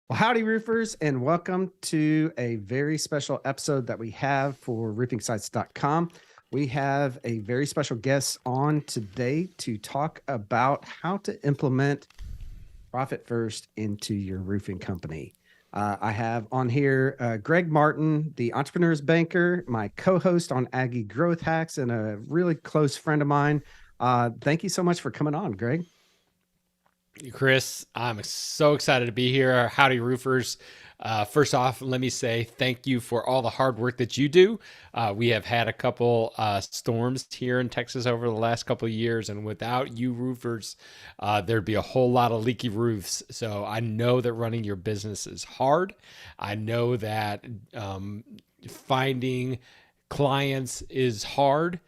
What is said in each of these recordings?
Well, howdy, roofers, and welcome to a very special episode that we have for roofingsites.com. We have a very special guest on today to talk about how to implement profit first into your roofing company. I have on here Greg Martin, the entrepreneur's banker, my co-host on Aggie Growth Hacks, and a really close friend of mine. Thank you so much for coming on, Greg. Chris, I'm so excited to be here. Howdy, roofers. First off, let me say thank you for all the hard work that you do. We have had a couple storms here in Texas over the last couple of years, and without you roofers, there'd be a whole lot of leaky roofs. So I know that running your business is hard. I know that finding clients is hard.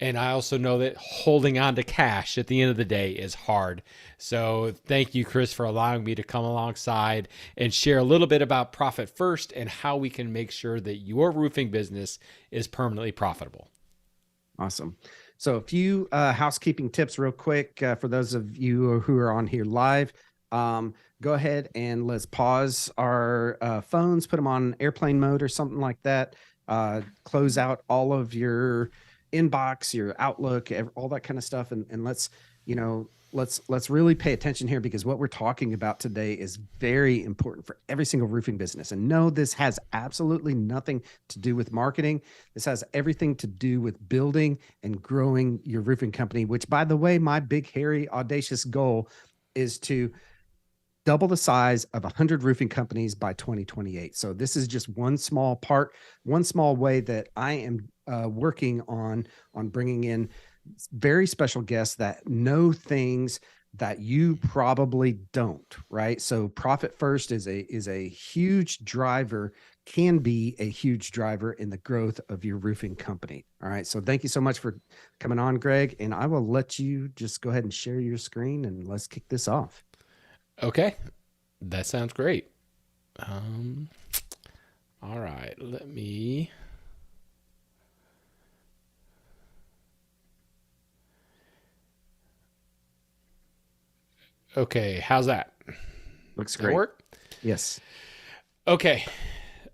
And I also know that holding on to cash at the end of the day is hard. So thank you, Chris, for allowing me to come alongside and share a little bit about Profit First and how we can make sure that your roofing business is permanently profitable. Awesome. So a few housekeeping tips real quick for those of you who are on here live. Go ahead and let's pause our phones, put them on airplane mode or something like that. Close out all of your inbox, your Outlook, all that kind of stuff. And let's really pay attention here, because what we're talking about today is very important for every single roofing business. And no, this has absolutely nothing to do with marketing. This has everything to do with building and growing your roofing company, which, by the way, my big, hairy, audacious goal is to double the size of 100 roofing companies by 2028. So this is just one small part, one small way that I am working on bringing in very special guests that know things that you probably don't, right? So profit first is a huge driver, can be a huge driver in the growth of your roofing company. All right. So thank you so much for coming on, Greg. And I will let you just go ahead and share your screen and let's kick this off. Okay, that sounds great. All right, let me. Okay, how's that? Looks Does that great. work? Yes. Okay.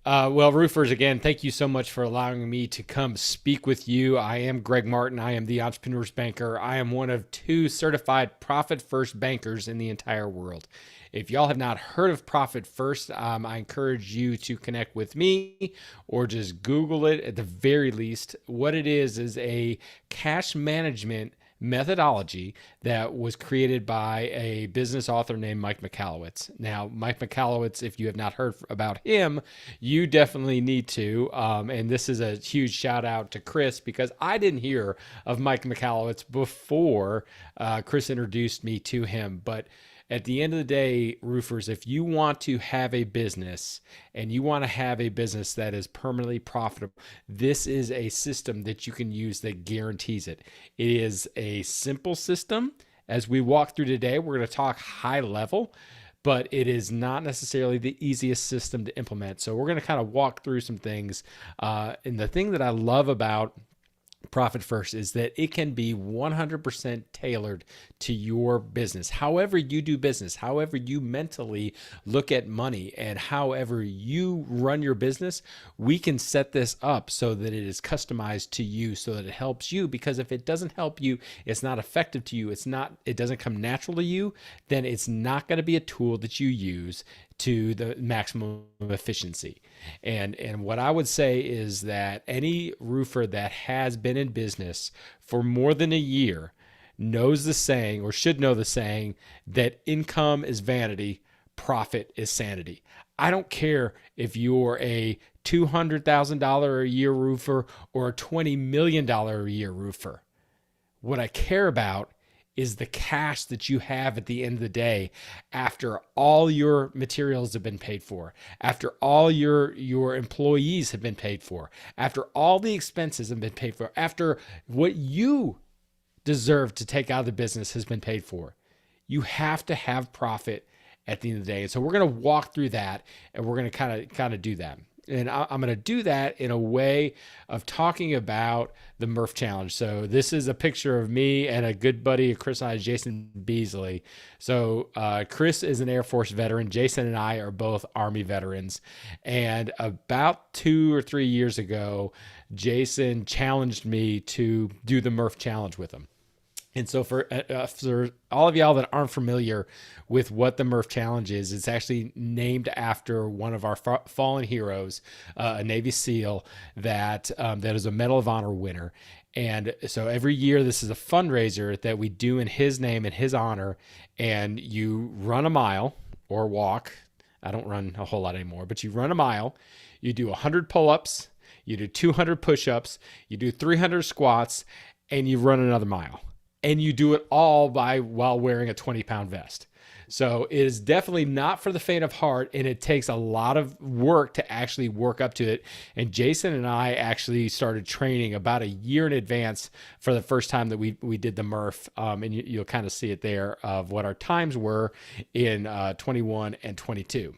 Well, roofers, again, thank you so much for allowing me to come speak with you. I am Greg Martin. I am the entrepreneur's banker. I am one of 2 certified Profit First bankers in the entire world. If y'all have not heard of Profit First, I encourage you to connect with me or just Google it at the very least. What it is a cash management methodology that was created by a business author named Mike Michalowicz. Now, Mike Michalowicz, if you have not heard about him, you definitely need to. And this is a huge shout out to Chris, because I didn't hear of Mike Michalowicz before Chris introduced me to him. But at the end of the day, roofers, if you want to have a business and you want to have a business that is permanently profitable, this is a system that you can use that guarantees it. It is a simple system. As we walk through today, we're going to talk high level, but it is not necessarily the easiest system to implement. So we're going to kind of walk through some things. And the thing that I love about Profit First is that it can be 100% tailored to your business. However you do business, however you mentally look at money, and however you run your business, we can set this up so that it is customized to you, so that it helps you. Because if it doesn't help you, it's not effective to you, it doesn't come natural to you, then it's not going to be a tool that you use to the maximum efficiency. And what I would say is that any roofer that has been in business for more than a year knows the saying, or should know the saying, that income is vanity, profit is sanity. I don't care if you're a $200,000 a year roofer or a $20 million a year roofer. What I care about is the cash that you have at the end of the day, after all your materials have been paid for, after all your employees have been paid for, after all the expenses have been paid for, after what you deserve to take out of the business has been paid for. You have to have profit at the end of the day. And so we're going to walk through that, and we're going to kind of do that. And I'm going to do that in a way of talking about the Murph Challenge. So this is a picture of me and a good buddy of Chris and I, Jason Beasley. So Chris is an Air Force veteran. Jason and I are both Army veterans. And about 2 or 3 years ago, Jason challenged me to do the Murph Challenge with him. And so for all of y'all that aren't familiar with what the Murph Challenge is, it's actually named after one of our fallen heroes, a Navy SEAL that is a Medal of Honor winner. And so every year, this is a fundraiser that we do in his name and his honor. And you run a mile or walk. I don't run a whole lot anymore, but you run a mile. You do 100 pull-ups. You do 200 push-ups. You do 300 squats, and you run another mile. And you do it all while wearing a 20-pound vest. So it is definitely not for the faint of heart, and it takes a lot of work to actually work up to it. And Jason and I actually started training about a year in advance for the first time that we did the Murph. And you'll kind of see it there of what our times were in 21 and 22.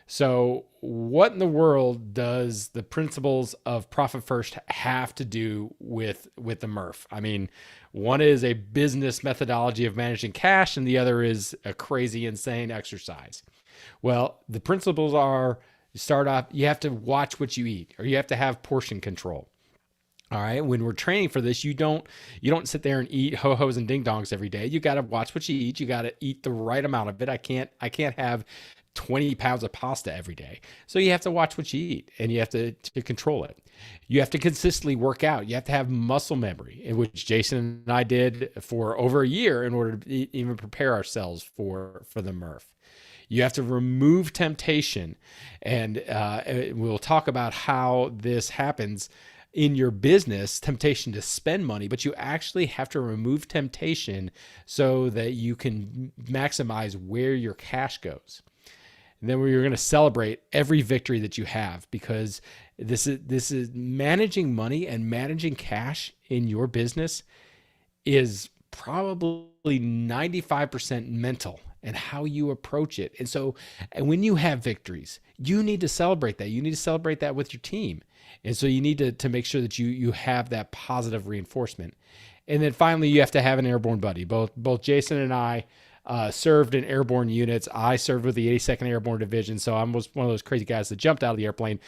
So what in the world does the principles of Profit First have to do with the Murph? I mean, one is a business methodology of managing cash, and the other is a crazy, insane exercise. Well, the principles are, you start off, you have to watch what you eat, or you have to have portion control. All right. When we're training for this, you don't sit there and eat ho-hos and ding-dongs every day. You got to watch what you eat. You got to eat the right amount of it. I can't have 20 pounds of pasta every day. So you have to watch what you eat, and you have to control it. You have to consistently work out. You have to have muscle memory, in which Jason and I did for over a year in order to even prepare ourselves for the Murph. You have to remove temptation, and we'll talk about how this happens in your business, temptation to spend money, but you actually have to remove temptation so that you can maximize where your cash goes. And then you're going to celebrate every victory that you have, because this is managing money and managing cash in your business is probably 95% mental and how you approach it. And so when you have victories, you need to celebrate that. You need to celebrate that with your team. And so you need to make sure that you have that positive reinforcement. And then finally, you have to have an airborne buddy. Both Jason and I served in airborne units. I served with the 82nd Airborne Division, so I was one of those crazy guys that jumped out of the airplane.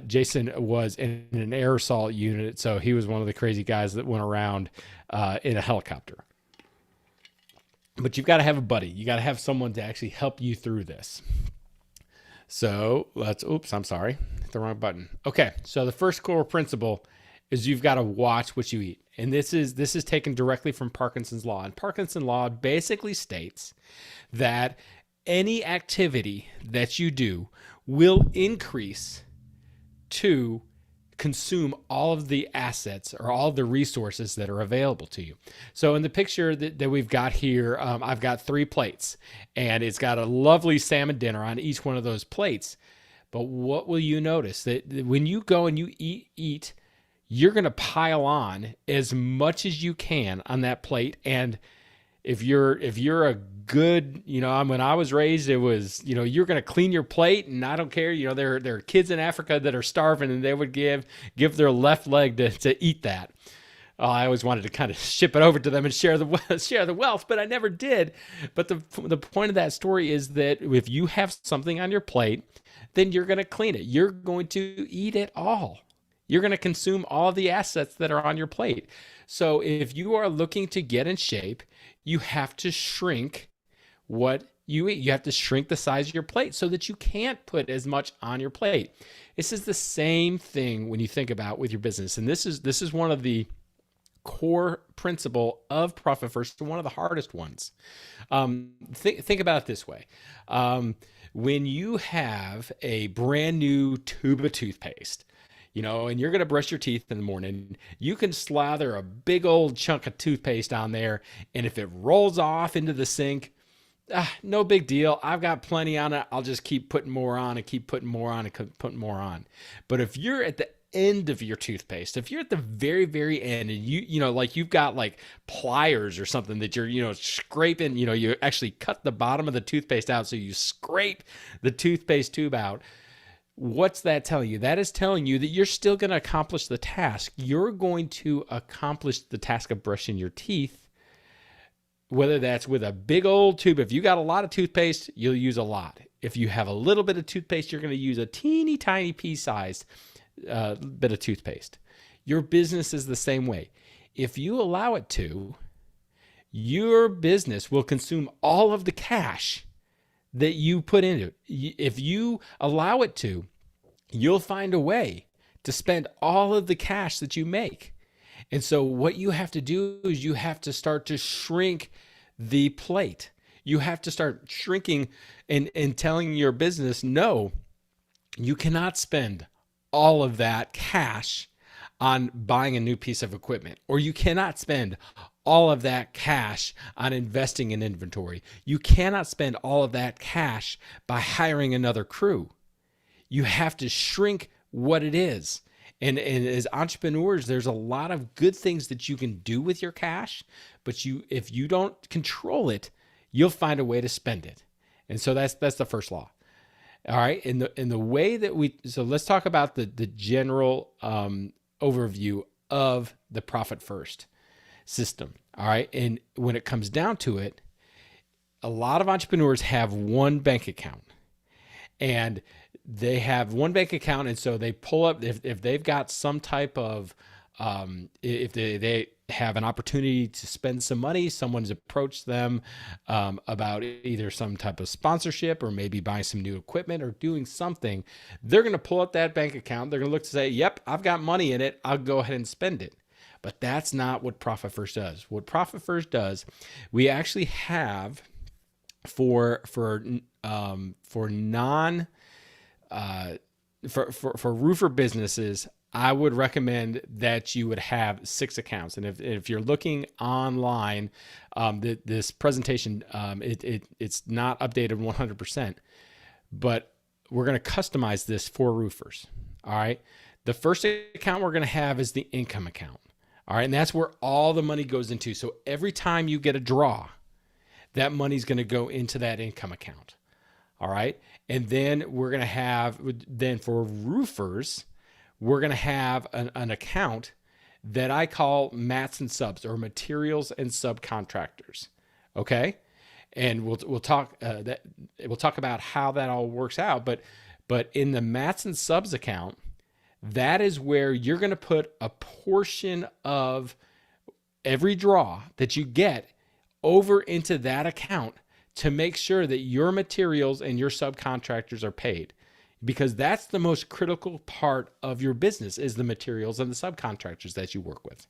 Jason was in an air assault unit, so he was one of the crazy guys that went around in a helicopter. But you've got to have a buddy. You got to have someone to actually help you through this. So I'm sorry, hit the wrong button. Okay, so the first core principle is you've got to watch what you eat. And this is taken directly from Parkinson's Law. And Parkinson's Law basically states that any activity that you do will increase to consume all of the assets or all of the resources that are available to you. So in the picture that we've got here, I've got 3 plates, and it's got a lovely salmon dinner on each one of those plates. But what will you notice? That when you go and you eat, you're going to pile on as much as you can on that plate. And if you're a good, when I was raised, it was, you're going to clean your plate, and I don't care. There are kids in Africa that are starving, and they would give their left leg to eat that. I always wanted to kind of ship it over to them and share the wealth, but I never did. But the point of that story is that if you have something on your plate, then you're going to clean it. You're going to eat it all. You're going to consume all of the assets that are on your plate. So if you are looking to get in shape, you have to shrink what you eat. You have to shrink the size of your plate so that you can't put as much on your plate. This is the same thing when you think about with your business. And this is one of the core principle of Profit First, one of the hardest ones. Think about it this way. When you have a brand new tube of toothpaste, and you're going to brush your teeth in the morning, you can slather a big old chunk of toothpaste on there. And if it rolls off into the sink, no big deal. I've got plenty on it. I'll just keep putting more on and keep putting more on and putting more on. But if you're at the end of your toothpaste, if you're at the very, very end, and you've got like pliers or something that you're, scraping, you actually cut the bottom of the toothpaste out. So you scrape the toothpaste tube out. What's that telling you? That is telling you that you're still going to accomplish the task. You're going to accomplish the task of brushing your teeth, whether that's with a big old tube. If you got a lot of toothpaste, you'll use a lot. If you have a little bit of toothpaste, you're going to use a teeny tiny pea-sized bit of toothpaste. Your business is the same way. If you allow it to, your business will consume all of the cash that you put into it. If you allow it to, you'll find a way to spend all of the cash that you make. And so what you have to do is you have to start to shrink the plate. You have to start shrinking and telling your business, no, you cannot spend all of that cash on buying a new piece of equipment, or you cannot spend all of that cash on investing in inventory. You cannot spend all of that cash by hiring another crew. You have to shrink what it is. And as entrepreneurs, there's a lot of good things that you can do with your cash, but if you don't control it, you'll find a way to spend it. And so that's the first law. All right. In the way that so let's talk about the general overview of the profit first system. All right. And when it comes down to it, a lot of entrepreneurs have one bank account, and they have one bank account. And so they pull up, if they've got some type of, if they have an opportunity to spend some money, someone's approached them about either some type of sponsorship or maybe buying some new equipment or doing something, they're going to pull up that bank account. They're going to look to say, yep, I've got money in it. I'll go ahead and spend it. But that's not what Profit First does. What Profit First does, we actually have for roofer businesses, I would recommend that you would have 6 accounts. And if you're looking online, this presentation, it's not updated 100%, but we're going to customize this for roofers. All right. The first account we're going to have is the income account. All right. And that's where all the money goes into. So every time you get a draw, that money's going to go into that income account. All right. And then we're going to have, then for roofers, we're going to have an account that I call mats and subs, or materials and subcontractors. Okay. And we'll talk about how that all works out. But in the mats and subs account, that is where you're going to put a portion of every draw that you get over into that account to make sure that your materials and your subcontractors are paid, because that's the most critical part of your business, is the materials and the subcontractors that you work with.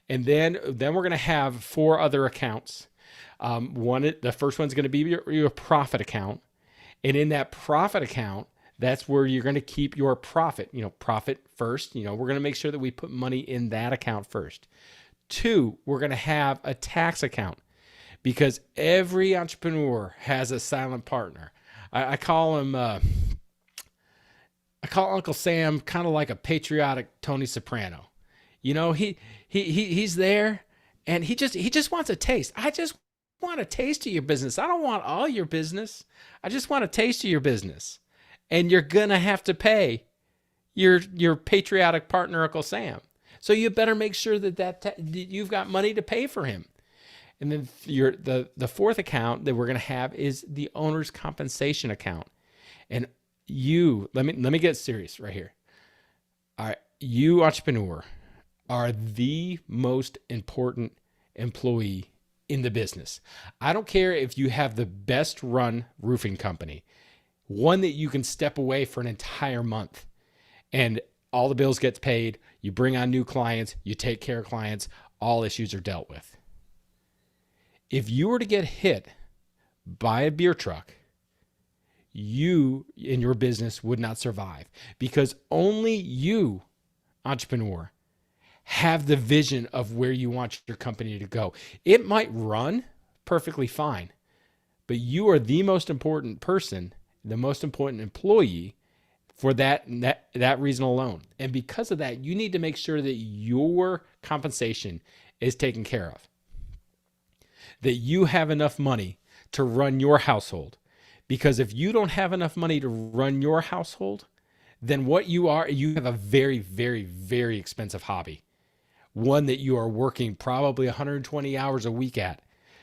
And then we're going to have 4 other accounts. The first one's going to be your profit account. And in that profit account, that's where you're going to keep your profit, profit first. We're going to make sure that we put money in that account first. 2, we're going to have a tax account, because every entrepreneur has a silent partner. I call him, I call Uncle Sam kind of like a patriotic Tony Soprano. He's there, and he just wants a taste. I just want a taste of your business. I don't want all your business. I just want a taste of your business. And you're going to have to pay your patriotic partner, Uncle Sam. So you better make sure that you've got money to pay for him. And then the 4th account that we're going to have is the owner's compensation account. And let me get serious right here. All right, you entrepreneur are the most important employee in the business. I don't care if you have the best run roofing company, one that you can step away for an entire month and all the bills get paid, you bring on new clients, you take care of clients, all issues are dealt with. If you were to get hit by a beer truck, you in your business would not survive, because only you, entrepreneur, have the vision of where you want your company to go. It might run perfectly fine, but you are the most important person, the most important employee for that reason alone. And because of that, you need to make sure that your compensation is taken care of, that you have enough money to run your household. Because if you don't have enough money to run your household, then you have a very, very, very expensive hobby. One that you are working probably 120 hours a week at,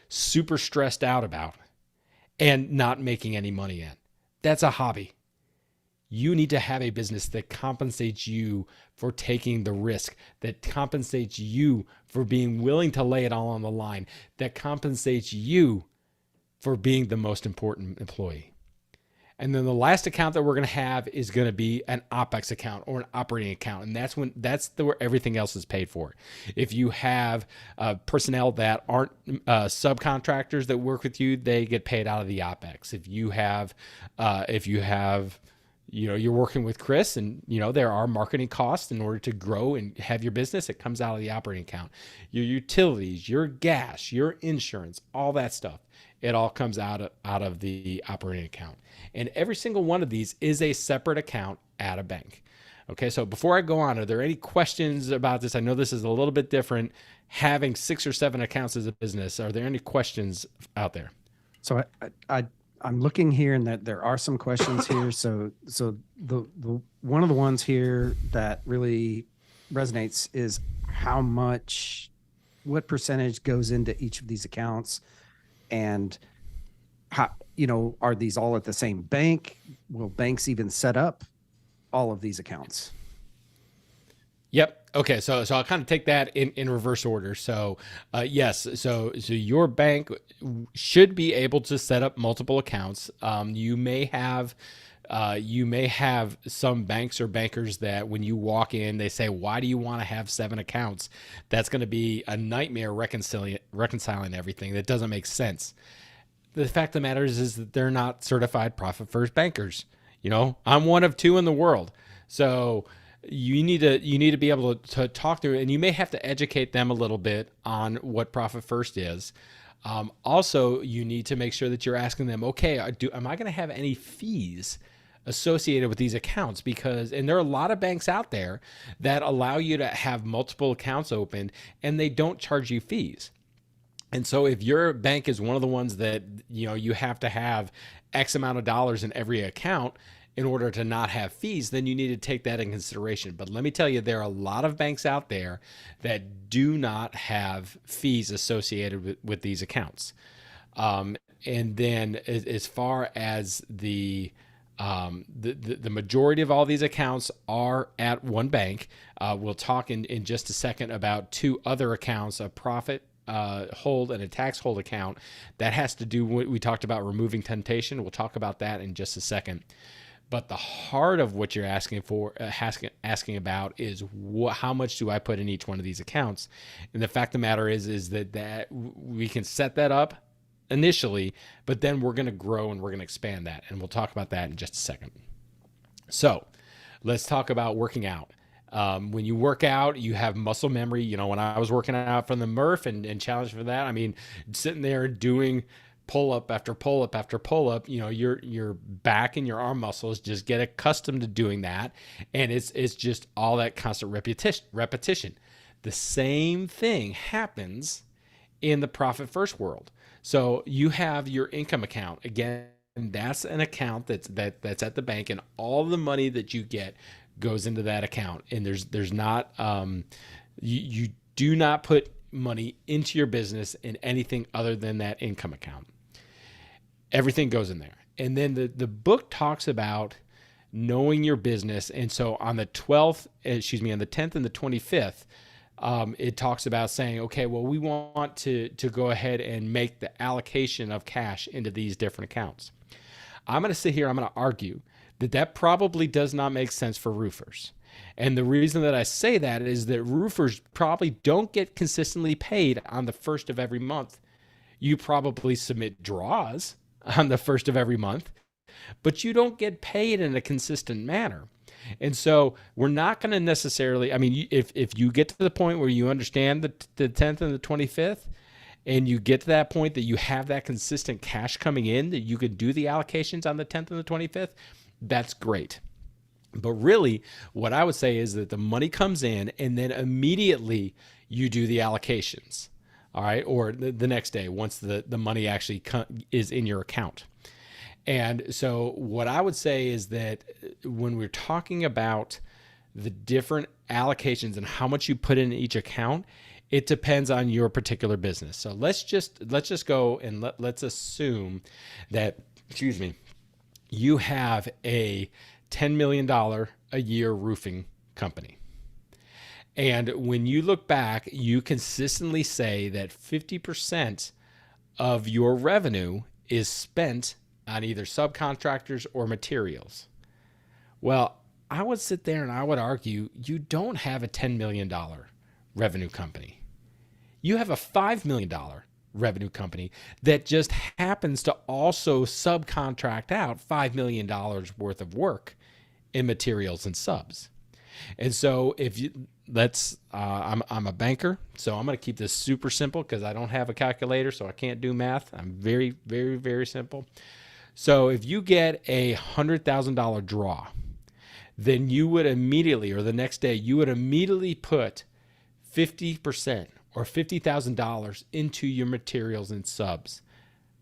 super stressed out about, and not making any money in. That's a hobby. You need to have a business that compensates you for taking the risk, that compensates you for being willing to lay it all on the line, that compensates you for being the most important employee. And then the last account that we're going to have is going to be an OPEX account or an operating account. And where everything else is paid for. If you have personnel that aren't subcontractors that work with you, they get paid out of the OPEX. If you have, you're working with Chris and, there are marketing costs in order to grow and have your business, it comes out of the operating account. Your utilities, your gas, your insurance, all that stuff, it all comes out of the operating account. And every single one of these is a separate account at a bank. Okay, so before I go on, are there any questions about this? I know this is a little bit different, having 6 or 7 accounts as a business. Are there any questions out there? So I'm looking here, and that there are some questions here. So the one of the ones here that really resonates is what percentage goes into each of these accounts, and how, are these all at the same bank? Will banks even set up all of these accounts? Yep. Okay. So I'll kind of take that in reverse order. So yes. So your bank should be able to set up multiple accounts. You may have some banks or bankers that when you walk in, they say, why do you want to have 7 accounts? That's going to be a nightmare reconciling everything. That doesn't make sense. The fact of the matter is that they're not certified profit first bankers. I'm one of 2 in the world. So you need to be able to talk through it, and you may have to educate them a little bit on what profit first is. Also, you need to make sure that you're asking them, okay, am I going to have any fees associated with these accounts? And there are a lot of banks out there that allow you to have multiple accounts opened and they don't charge you fees. And so if your bank is one of the ones that, you have to have X amount of dollars in every account in order to not have fees, then you need to take that in consideration. But let me tell you, there are a lot of banks out there that do not have fees associated with these accounts. And then as far as the majority of all these accounts are at one bank. We'll talk in just a second about 2 other accounts, a profit hold and a tax hold account. That has to do what we talked about, removing temptation. We'll talk about that in just a second. But the heart of what you're asking about is how much do I put in each one of these accounts? And the fact of the matter is that we can set that up initially, but then we're going to grow and we're going to expand that. And we'll talk about that in just a second. So let's talk about working out. When you work out, you have muscle memory. When I was working out from the Murph and challenged for that, sitting there doing pull up after pull up after pull up, your back and your arm muscles just get accustomed to doing that. And it's just all that constant repetition. The same thing happens in the profit first world. So you have your income account. Again, that's an account that's at the bank, and all the money that you get goes into that account. And there's not you do not put money into your business in anything other than that income account. Everything goes in there. And then the book talks about knowing your business. And so on the 10th and the 25th, it talks about saying, okay, well, we want to go ahead and make the allocation of cash into these different accounts. I'm going to sit here, I'm going to argue that probably does not make sense for roofers. And the reason that I say that is that roofers probably don't get consistently paid on the first of every month. You probably submit draws on the first of every month, but you don't get paid in a consistent manner. And so we're not going to necessarily, if you get to the point where you understand the 10th and the 25th, and you get to that point that you have that consistent cash coming in, that you could do the allocations on the 10th and the 25th, that's great. But really, what I would say is that the money comes in and then immediately you do the allocations, all right? Or the next day once the money actually is in your account. And so what I would say is that when we're talking about the different allocations and how much you put in each account, it depends on your particular business. So let's just go and let's assume that, excuse me, you have a $10 million a year roofing company. And when you look back, you consistently say that 50% of your revenue is spent on either subcontractors or materials. Well, I would sit there and I would argue you don't have a $10 million revenue company. You have a $5 million revenue company that just happens to also subcontract out $5 million worth of work in materials and subs. And so if you I'm a banker, so I'm going to keep this super simple because I don't have a calculator, so I can't do math. I'm very, very, very simple. So if you get a $100,000 draw, then you would immediately, or the next day, you would immediately put 50% or $50,000 into your materials and subs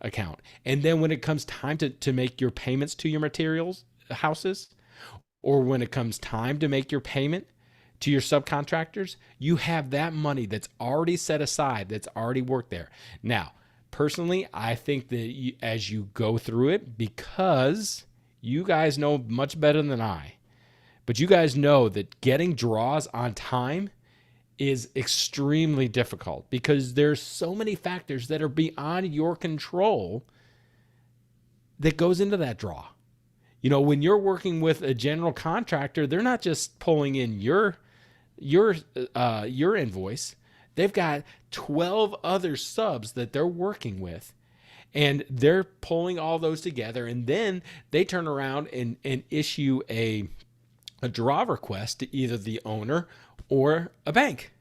account. And then when it comes time to make your payments to your materials houses, or when it comes time to make your payment to your subcontractors, you have that money that's already set aside, that's already worked there. Now, personally, I think that as you go through it, because you guys know much better than I, but you guys know that getting draws on time is extremely difficult because there's so many factors that are beyond your control that goes into that draw. You know, when you're working with a general contractor, they're not just pulling in your invoice. They've got 12 other subs that they're working with, and they're pulling all those together, and then they turn around and issue a draw request to either the owner or a bank.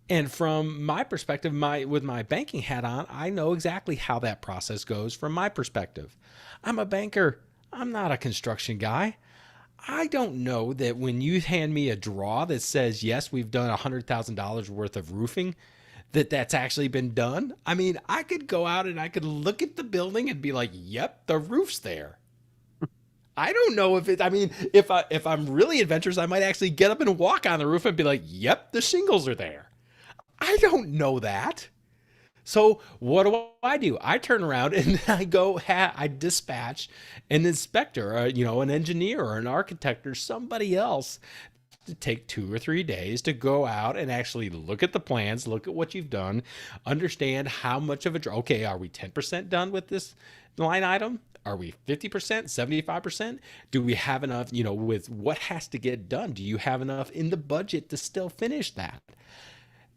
And from my perspective, with my banking hat on, I know exactly how that process goes from my perspective. I'm a banker. I'm not a construction guy. I don't know that when you hand me a draw that says, yes, we've done $100,000 worth of roofing, that's actually been done. I mean, I could go out and I could look at the building and be like, yep, the roof's there. I don't know if I'm really adventurous, I might actually get up and walk on the roof and be like, yep, the shingles are there. I don't know that. So what do? I turn around and I dispatch an inspector, an engineer or an architect or somebody else to take 2 or 3 days to go out and actually look at the plans, look at what you've done, understand how much of okay, are we 10% done with this line item? Are we 50%, 75%? Do we have enough, with what has to get done? Do you have enough in the budget to still finish that?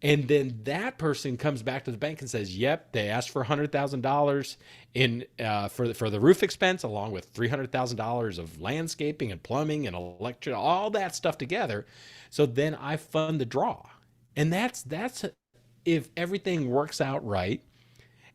And then that person comes back to the bank and says, yep, they asked for $100,000 for the roof expense, along with $300,000 of landscaping and plumbing and electric, all that stuff together. So then I fund the draw. And that's if everything works out right.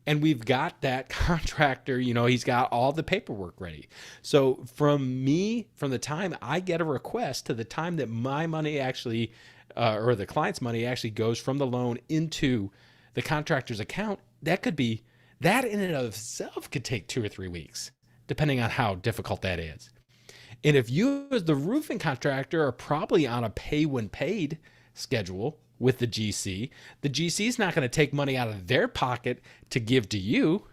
And we've got that contractor, he's got all the paperwork ready. So from the time I get a request to the time that my money actually or the client's money actually goes from the loan into the contractor's account, that in and of itself could take 2 or 3 weeks, depending on how difficult that is. And if you as the roofing contractor are probably on a pay when paid schedule with the GC is not going to take money out of their pocket to give to you.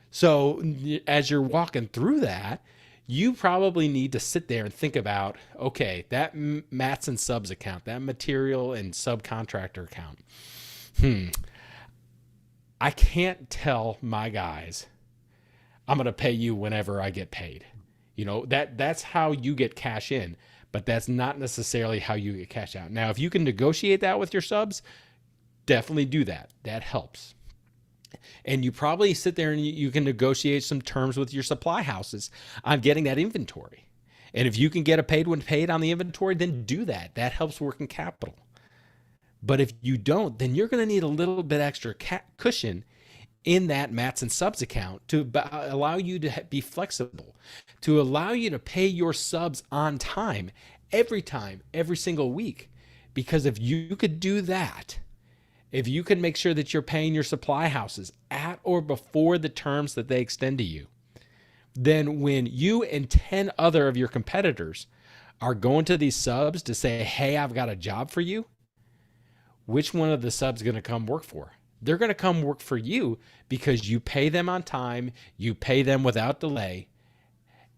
So as you're walking through that, you probably need to sit there and think about, okay, that mats and subs account, that material and subcontractor account. I can't tell my guys, I'm going to pay you whenever I get paid. That's how you get cash in, but that's not necessarily how you get cash out. Now, if you can negotiate that with your subs, definitely do that. That helps. And you probably sit there and you can negotiate some terms with your supply houses on getting that inventory. And if you can get a paid when paid on the inventory, then do that. That helps working capital. But if you don't, then you're going to need a little bit extra cushion in that mats and subs account to allow you to be flexible, to allow you to pay your subs on time, every single week. Because if you could do that, if you can make sure that you're paying your supply houses at or before the terms that they extend to you, then when you and 10 other of your competitors are going to these subs to say, hey, I've got a job for you, which one of the subs going to come work for? They're going to come work for you because you pay them on time, you pay them without delay,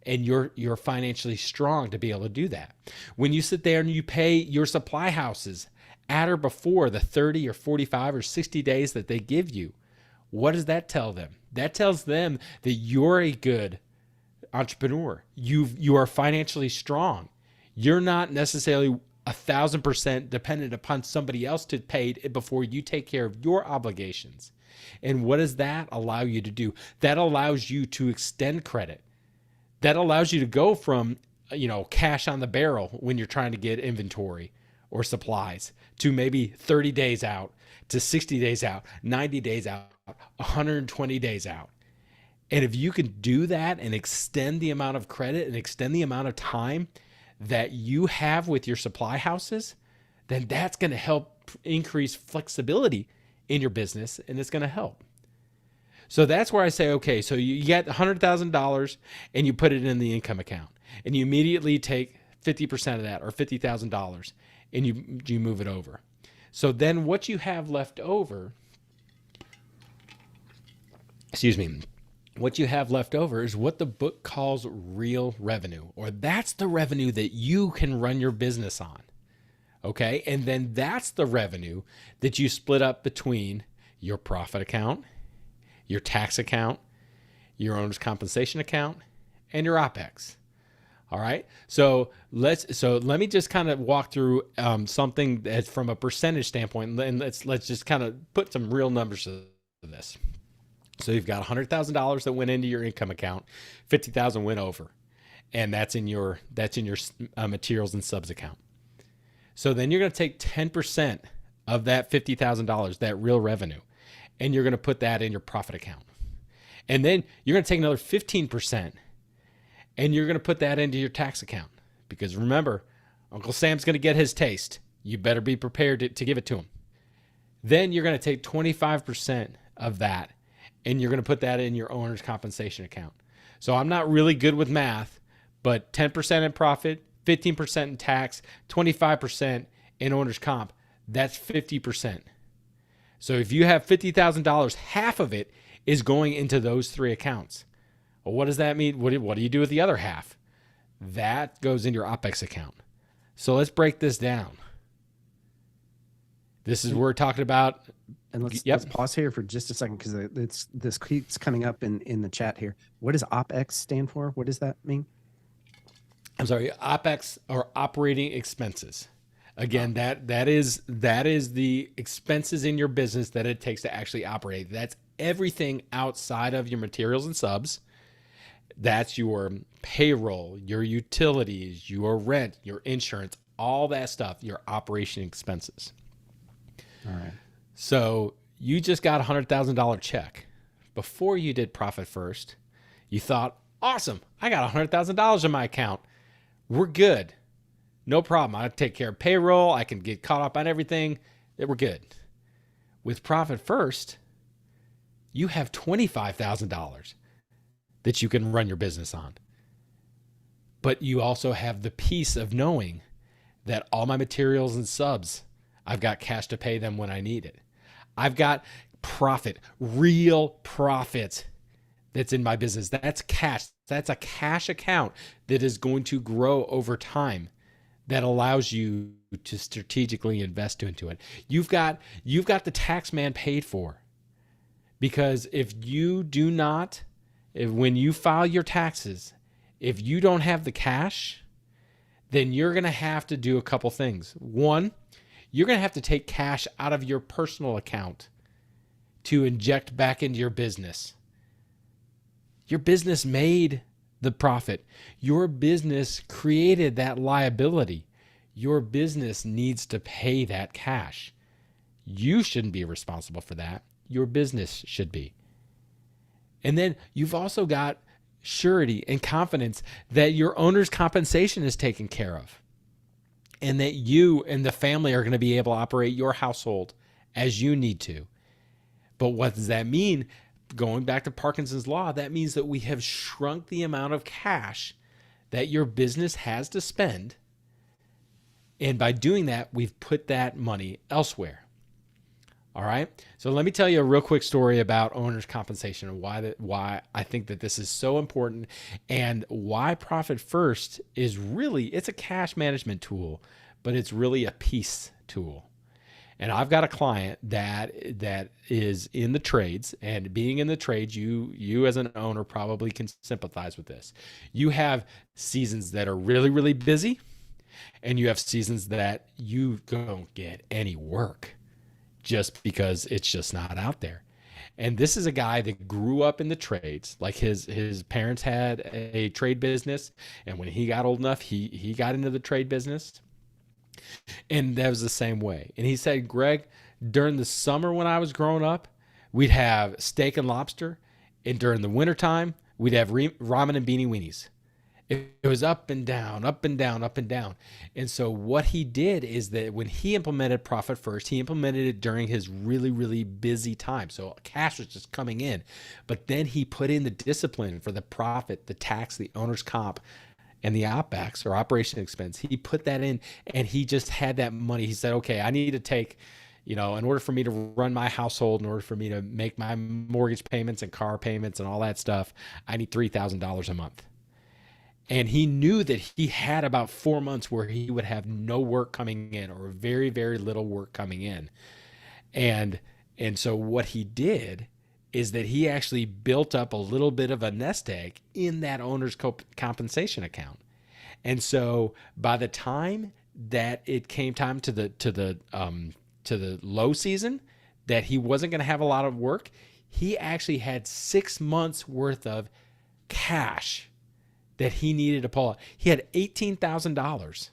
and you're financially strong to be able to do that. When you sit there and you pay your supply houses at or before the 30 or 45 or 60 days that they give you, what does that tell them? That tells them that you're a good entrepreneur. You are financially strong. You're not necessarily 1,000% dependent upon somebody else to pay it before you take care of your obligations. And what does that allow you to do? That allows you to extend credit. That allows you to go from, cash on the barrel when you're trying to get inventory or supplies to maybe 30 days out, to 60 days out, 90 days out, 120 days out. And if you can do that and extend the amount of credit and extend the amount of time that you have with your supply houses, then that's going to help increase flexibility in your business, and it's going to help. So that's where I say, okay, so you get $100,000 and you put it in the income account, and you immediately take 50% of that, or $50,000, and you move it over. So then what you have left over, what you have left over is what the book calls real revenue, or that's the revenue that you can run your business on. Okay. And then that's the revenue that you split up between your profit account, your tax account, your owner's compensation account, and your OPEX. All right. So let me just kind of walk through something that's from a percentage standpoint, and let's just kind of put some real numbers to this. So you've got $100,000 that went into your income account, 50,000 went over, and that's in your materials and subs account. So then you're going to take 10% of that $50,000, that real revenue, and you're going to put that in your profit account. And then you're going to take another 15%, and you're going to put that into your tax account. Because remember, Uncle Sam's going to get his taste. You better be prepared to give it to him. Then you're going to take 25% of that, and you're going to put that in your owner's compensation account. So I'm not really good with math, but 10% in profit, 15% in tax, 25% in owner's comp, that's 50%. So if you have $50,000, half of it is going into those three accounts. Well, what does that mean? What do you do with the other half? That goes in your OPEX account. So let's break this down. This is what we're talking about. And let's pause here for just a second, because this keeps coming up in the chat here. What does OPEX stand for? What does that mean? I'm sorry, OPEX, or operating expenses. Again, that is the expenses in your business that it takes to actually operate. That's everything outside of your materials and subs. That's your payroll, your utilities, your rent, your insurance, all that stuff, your operation expenses. All right. So you just got a $100,000 check. Before you did Profit First, you thought, awesome, I got $100,000 in my account. We're good. No problem. I take care of payroll. I can get caught up on everything. We're good. With Profit First, you have $25,000 that you can run your business on. But you also have the peace of knowing that all my materials and subs, I've got cash to pay them when I need it. I've got profit, real profit that's in my business. That's cash. That's a cash account that is going to grow over time, that allows you to strategically invest into it. You've got the tax man paid for, because when you file your taxes, if you don't have the cash, then you're going to have to do a couple things. One, you're going to have to take cash out of your personal account to inject back into your business. Your business made the profit. Your business created that liability. Your business needs to pay that cash. You shouldn't be responsible for that. Your business should be. And then you've also got surety and confidence that your owner's compensation is taken care of, and that you and the family are going to be able to operate your household as you need to. But what does that mean? going back to Parkinson's law, that means that we have shrunk the amount of cash that your business has to spend. And by doing that, we've put that money elsewhere. All right. So let me tell you a real quick story about owner's compensation and why I think that this is so important, and why Profit First is really, it's a cash management tool, but it's really a peace tool. And I've got a client that is in the trades, and being in the trades, you as an owner probably can sympathize with this. You have seasons that are really, really busy, and you have seasons that you don't get any work just because it's just not out there. And this is a guy that grew up in the trades. Like his parents had a trade business, and when he got old enough, he got into the trade business. And that was the same way. And he said, Greg, during the summer when I was growing up, we'd have steak and lobster. And during the wintertime, we'd have ramen and beanie weenies. It was up and down, up and down, up and down. And so what he did is that when he implemented Profit First, he implemented it during his really, really busy time. So cash was just coming in. But then he put in the discipline for the profit, the tax, the owner's comp, and the OpEx or operation expense. He put that in, and he just had that money. He said, okay, I need to take, in order for me to run my household, in order for me to make my mortgage payments and car payments and all that stuff, I need $3,000 a month. And he knew that he had about 4 months where he would have no work coming in, or very, very little work coming in. And so what he did is that he actually built up a little bit of a nest egg in that owner's compensation account. And so by the time that it came time to the low season, that he wasn't going to have a lot of work, he actually had 6 months worth of cash that he needed to pull out. He had $18,000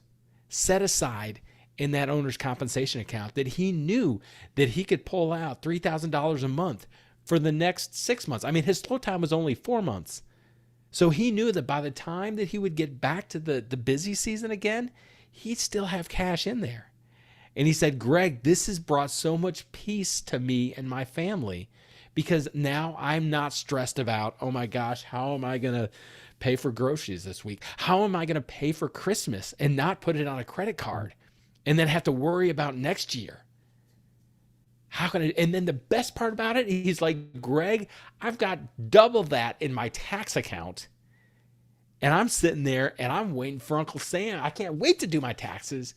set aside in that owner's compensation account that he knew that he could pull out $3,000 a month for the next 6 months. I mean, his slow time was only 4 months. So he knew that by the time that he would get back to the busy season again, he'd still have cash in there. And he said, Greg, this has brought so much peace to me and my family, because now I'm not stressed about, oh my gosh, how am I going to pay for groceries this week? How am I going to pay for Christmas and not put it on a credit card and then have to worry about next year? How can I? And then the best part about it, he's like, Greg, I've got double that in my tax account. And I'm sitting there and I'm waiting for Uncle Sam. I can't wait to do my taxes,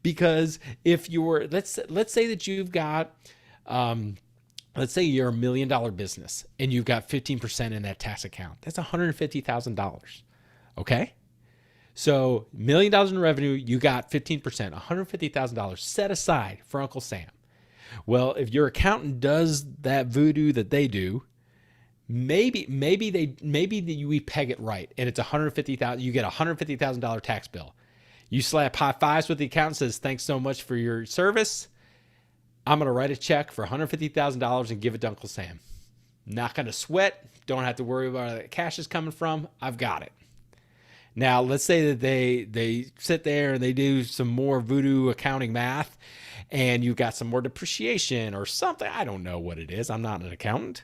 because if you're, let's say that you've got, let's say you're $1 million business and you've got 15% in that tax account. That's $150,000. Okay. So $1 million in revenue, you got 15%, $150,000 set aside for Uncle Sam. Well, if your accountant does that voodoo that they do, maybe we peg it right, and it's $150,000. You get a $150,000 tax bill. You slap high fives with the accountant, says, "Thanks so much for your service. I'm going to write a check for $150,000 and give it to Uncle Sam. Not going to sweat. Don't have to worry about where the cash is coming from. I've got it." Now, let's say that they sit there and they do some more voodoo accounting math, and you've got some more depreciation or something. I don't know what it is. I'm not an accountant.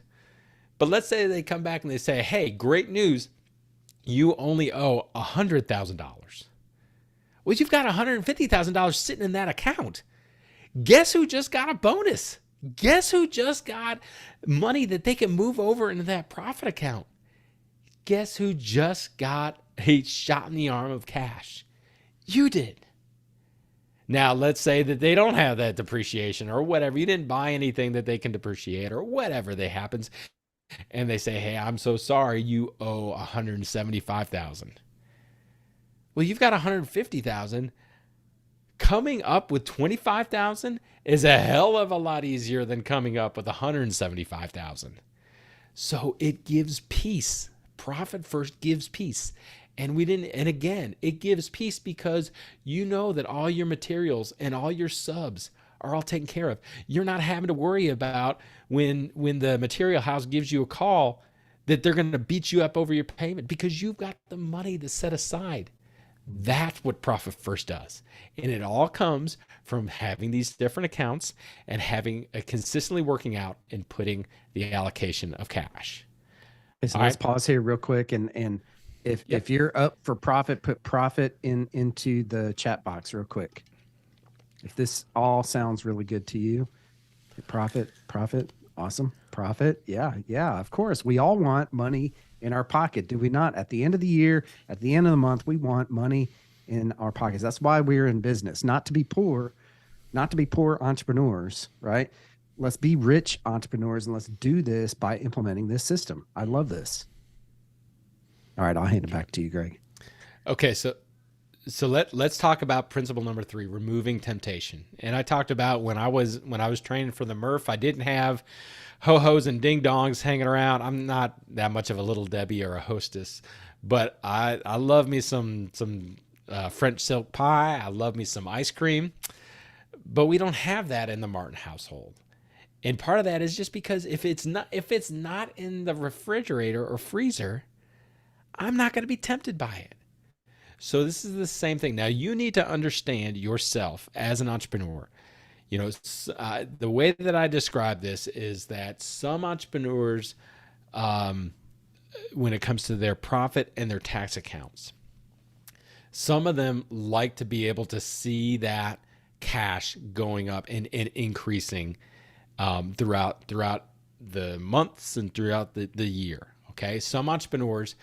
But let's say they come back and they say, hey, great news. You only owe $100,000. Well, you've got $150,000 sitting in that account. Guess who just got a bonus? Guess who just got money that they can move over into that profit account? Guess who just got a shot in the arm of cash? You did. Now, let's say that they don't have that depreciation or whatever. You didn't buy anything that they can depreciate or whatever that happens. And they say, hey, I'm so sorry, you owe $175,000. Well, you've got $150,000. Coming up with $25,000 is a hell of a lot easier than coming up with $175,000. So it gives peace. Profit First gives peace. And again, it gives peace because you know that all your materials and all your subs are all taken care of. You're not having to worry about when the material house gives you a call that they're going to beat you up over your payment, because you've got the money to set aside. That's what Profit First does. And it all comes from having these different accounts and having a consistently working out and putting the allocation of cash. Okay, so All let's right. pause here real quick, and if Yep. you're up for profit, put profit into the chat box real quick. If this all sounds really good to you, profit, awesome, profit, yeah, of course. We all want money in our pocket, do we not? At the end of the year, at the end of the month, we want money in our pockets. That's why we're in business, not to be poor, not to be poor entrepreneurs, right? Let's be rich entrepreneurs and let's do this by implementing this system. I love this. All right, I'll hand it back to you, Greg. Okay, so let's talk about principle number 3, removing temptation. And I talked about when I was training for the Murph, I didn't have ho-hos and ding dongs hanging around. I'm not that much of a little Debbie or a hostess, but I love me some French silk pie. I love me some ice cream, but we don't have that in the Martin household. And part of that is just because if it's not in the refrigerator or freezer, I'm not going to be tempted by it. So this is the same thing. Now you need to understand yourself as an entrepreneur. You know, the way that I describe this is that some entrepreneurs, when it comes to their profit and their tax accounts, some of them like to be able to see that cash going up and increasing throughout the months and throughout the year. Okay, some entrepreneurs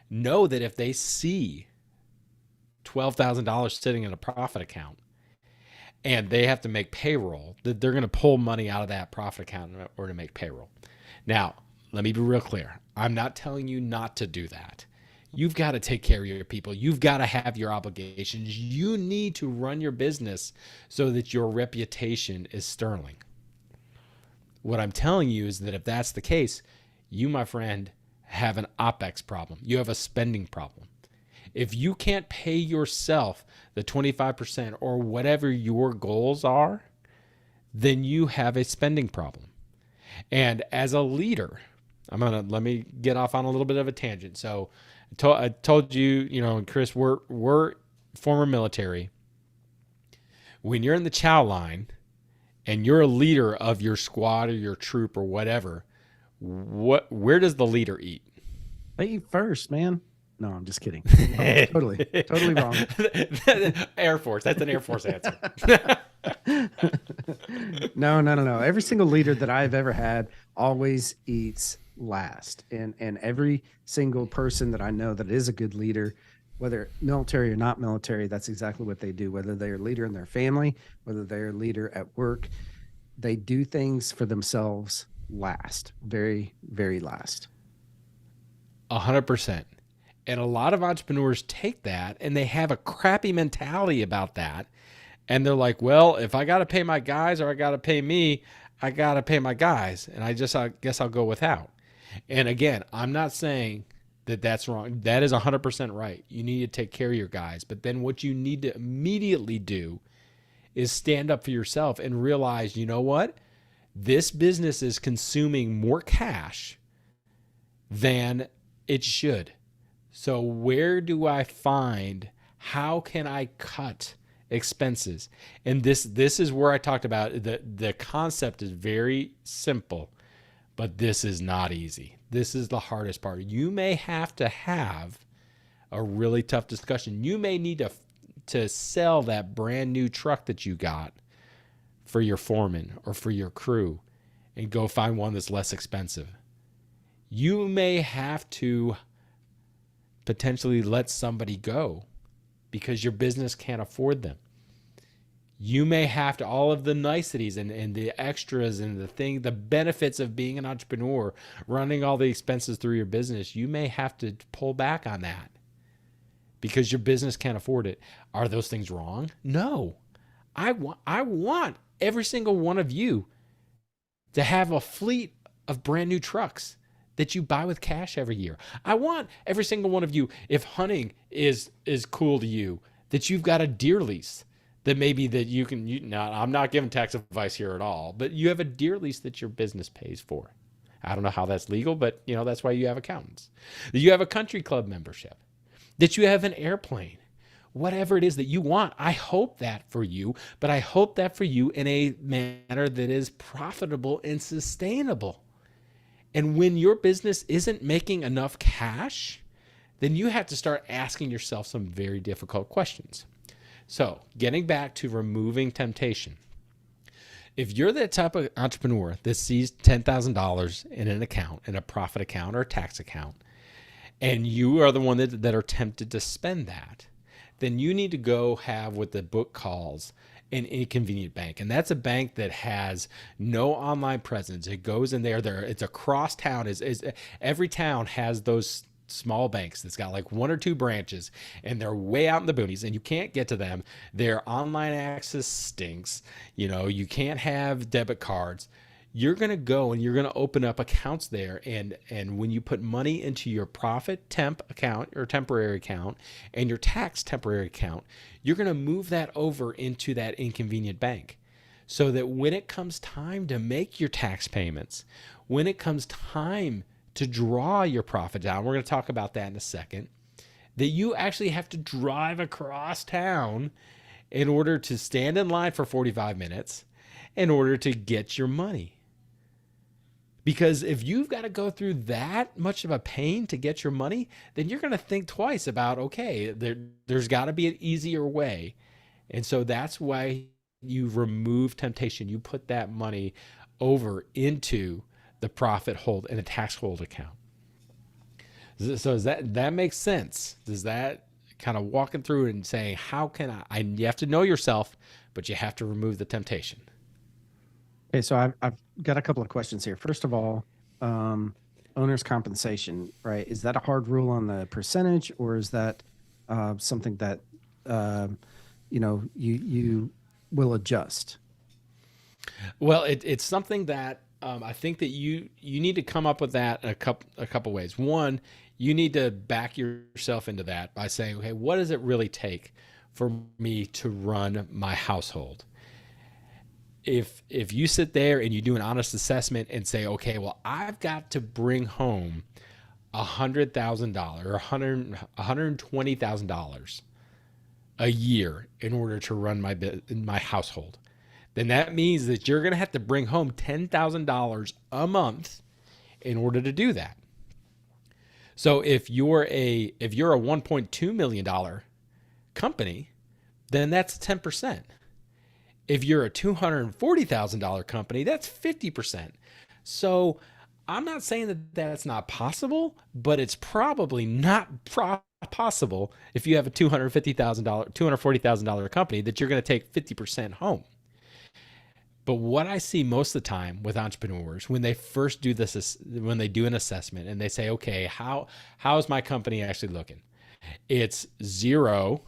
know that if they see $12,000 sitting in a profit account and they have to make payroll, that they're going to pull money out of that profit account in order to make payroll. Now, let me be real clear. I'm not telling you not to do that. You've got to take care of your people. You've got to have your obligations. You need to run your business so that your reputation is sterling. What I'm telling you is that if that's the case, you, my friend, have an OPEX problem. You have a spending problem. If you can't pay yourself the 25% or whatever your goals are, then you have a spending problem. And as a leader, let me get off on a little bit of a tangent. So I told you, and Chris, we're former military. When you're in the chow line and you're a leader of your squad or your troop or whatever, where does the leader eat? They eat first, man. No, I'm just kidding. Totally wrong. Air Force. That's an Air Force answer. No. Every single leader that I've ever had always eats last. And every single person that I know that is a good leader, whether military or not military, that's exactly what they do. Whether they're a leader in their family, whether they're a leader at work, they do things for themselves last. Very, very last. 100%. And a lot of entrepreneurs take that and they have a crappy mentality about that. And they're like, well, if I got to pay my guys or I got to pay me, I got to pay my guys. And I guess I'll go without. And again, I'm not saying that that's wrong. That is 100% right. You need to take care of your guys. But then what you need to immediately do is stand up for yourself and realize, you know what? This business is consuming more cash than it should. So where do I find, how can I cut expenses? And this is where I talked about the concept is very simple, but this is not easy. This is the hardest part. You may have to have a really tough discussion. You may need to sell that brand new truck that you got for your foreman or for your crew and go find one that's less expensive. You may have to potentially let somebody go because your business can't afford them. You may have to, all of the niceties and the extras and the benefits of being an entrepreneur, running all the expenses through your business, you may have to pull back on that because your business can't afford it. Are those things wrong? No. I want every single one of you to have a fleet of brand new trucks that you buy with cash every year. I want every single one of you, if hunting is cool to you, that you've got a deer lease that maybe that you can, now I'm not giving tax advice here at all, but you have a deer lease that your business pays for. I don't know how that's legal, but that's why you have accountants. That you have a country club membership, that you have an airplane. whatever it is that you want. I hope that for you, but I hope that for you in a manner that is profitable and sustainable. And when your business isn't making enough cash, then you have to start asking yourself some very difficult questions. So, getting back to removing temptation. If you're that type of entrepreneur that sees $10,000 in an account, in a profit account or a tax account, and you are the one that are tempted to spend that, then you need to go have what the book calls an inconvenient bank. And that's a bank that has no online presence. It goes in there, it's across town. Every town has those small banks that's got like 1 or 2 branches, and they're way out in the boonies and you can't get to them. Their online access stinks. You can't have debit cards. You're going to go and you're going to open up accounts there. And when you put money into your profit temp account or temporary account and your tax temporary account, you're going to move that over into that inconvenient bank, so that when it comes time to make your tax payments, when it comes time to draw your profit down, we're going to talk about that in a second, that you actually have to drive across town in order to stand in line for 45 minutes in order to get your money. Because if you've got to go through that much of a pain to get your money, then you're going to think twice about, okay, there's got to be an easier way. And so that's why you remove temptation. You put that money over into the profit hold and a tax hold account. So does that makes sense? Does that kind of walking through and saying, how can you have to know yourself, but you have to remove the temptation. Okay, so I've got a couple of questions here. First of all, owner's compensation, right? Is that a hard rule on the percentage, or is that something that you will adjust? Well, it's something that I think that you need to come up with that in a couple ways. One, you need to back yourself into that by saying, okay, what does it really take for me to run my household? If you sit there and you do an honest assessment and say, okay, well, I've got to bring home $100,000 or $120,000 a year in order to run my household, then that means that you're going to have to bring home $10,000 a month in order to do that. So if you're a $1.2 million company, then that's 10%. If you're a $240,000 company, that's 50%. So I'm not saying that that's not possible, but it's probably not possible if you have a $240,000 company that you're going to take 50% home. But what I see most of the time with entrepreneurs, when they first do this, when they do an assessment and they say, okay, how is my company actually looking? It's zero.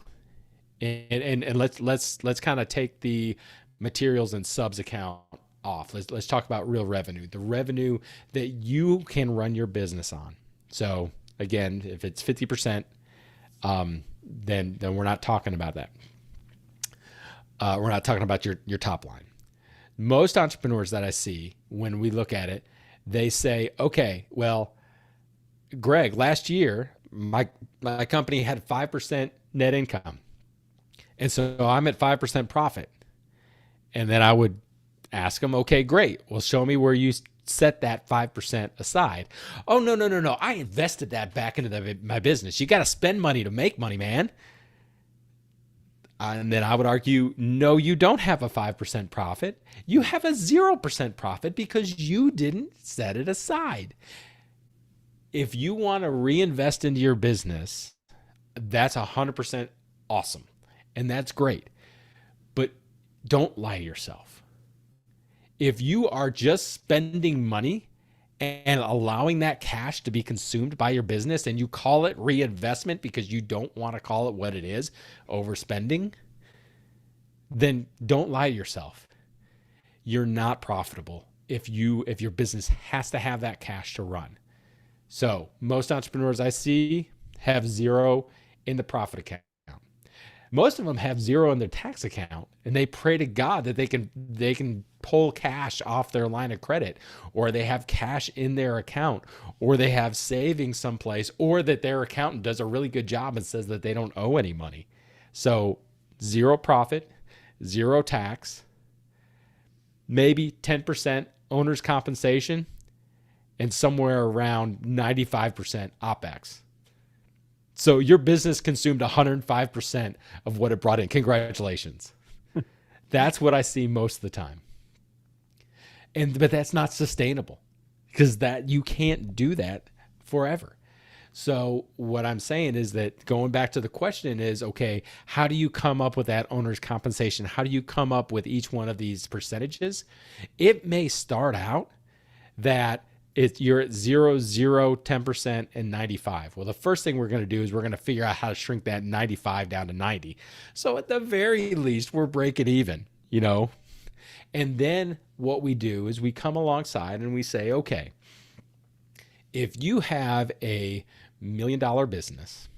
And let's kind of take the materials and subs account off. Let's talk about real revenue, the revenue that you can run your business on. So again, if it's 50%, then we're not talking about that. We're not talking about your top line. Most entrepreneurs that I see, when we look at it, they say, okay, well, Greg, last year my company had 5% net income. And so I'm at 5% profit. And then I would ask them, okay, great. Well, show me where you set that 5% aside. Oh, no. I invested that back into my business. You got to spend money to make money, man. And then I would argue, no, you don't have a 5% profit. You have a 0% profit because you didn't set it aside. If you want to reinvest into your business, that's 100% awesome. And that's great. But don't lie to yourself. If you are just spending money and allowing that cash to be consumed by your business and you call it reinvestment because you don't want to call it what it is, overspending, then don't lie to yourself. You're not profitable if your business has to have that cash to run. So most entrepreneurs I see have zero in the profit account. Most of them have zero in their tax account, and they pray to God that they can pull cash off their line of credit, or they have cash in their account, or they have savings someplace, or that their accountant does a really good job and says that they don't owe any money. So zero profit, zero tax, maybe 10% owner's compensation, and somewhere around 95% OPEX. So your business consumed 105% of what it brought in. Congratulations. That's what I see most of the time. But that's not sustainable, because that you can't do that forever. So what I'm saying is that, going back to the question is, okay, how do you come up with that owner's compensation? How do you come up with each one of these percentages? It may start out that you're at 0, 0, 10%, and 95. Well, the first thing we're going to do is we're going to figure out how to shrink that 95 down to 90. So at the very least, we're breaking even, you know? And then what we do is we come alongside and we say, okay, if you have a $1 million business,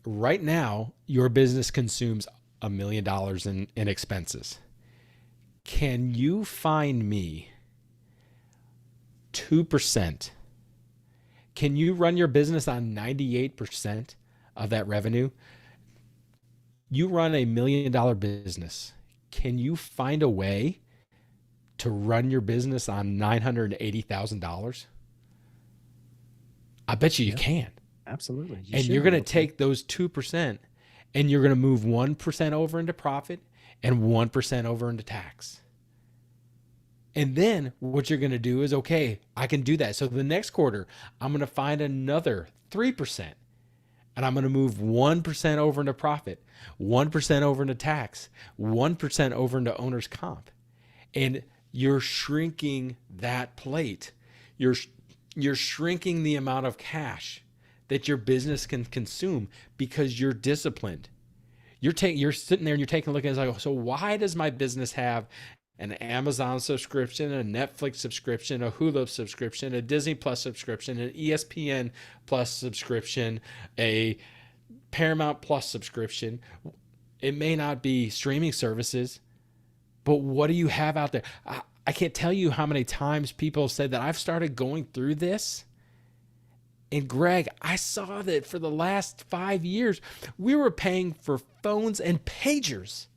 right now, your business consumes $1 million in expenses. Can you find me 2%? Can you run your business on 98% of that revenue? You run a $1 million business. Can you find a way to run your business on $980,000? I bet you can. Absolutely. And you're going to take those 2% and you're going to move 1% over into profit and 1% over into tax. And then what you're going to do is, okay, I can do that. So the next quarter, I'm going to find another 3%. And I'm going to move 1% over into profit, 1% over into tax, 1% over into owner's comp. And you're shrinking that plate. You're shrinking the amount of cash that your business can consume because you're disciplined. You're sitting there and you're taking a look at it, like, so why does my business have an Amazon subscription, a Netflix subscription, a Hulu subscription, a Disney Plus subscription, an ESPN Plus subscription, a Paramount Plus subscription? It may not be streaming services, but what do you have out there? I can't tell you how many times people have said that I've started going through this. And Greg, I saw that for the last 5 years, we were paying for phones and pagers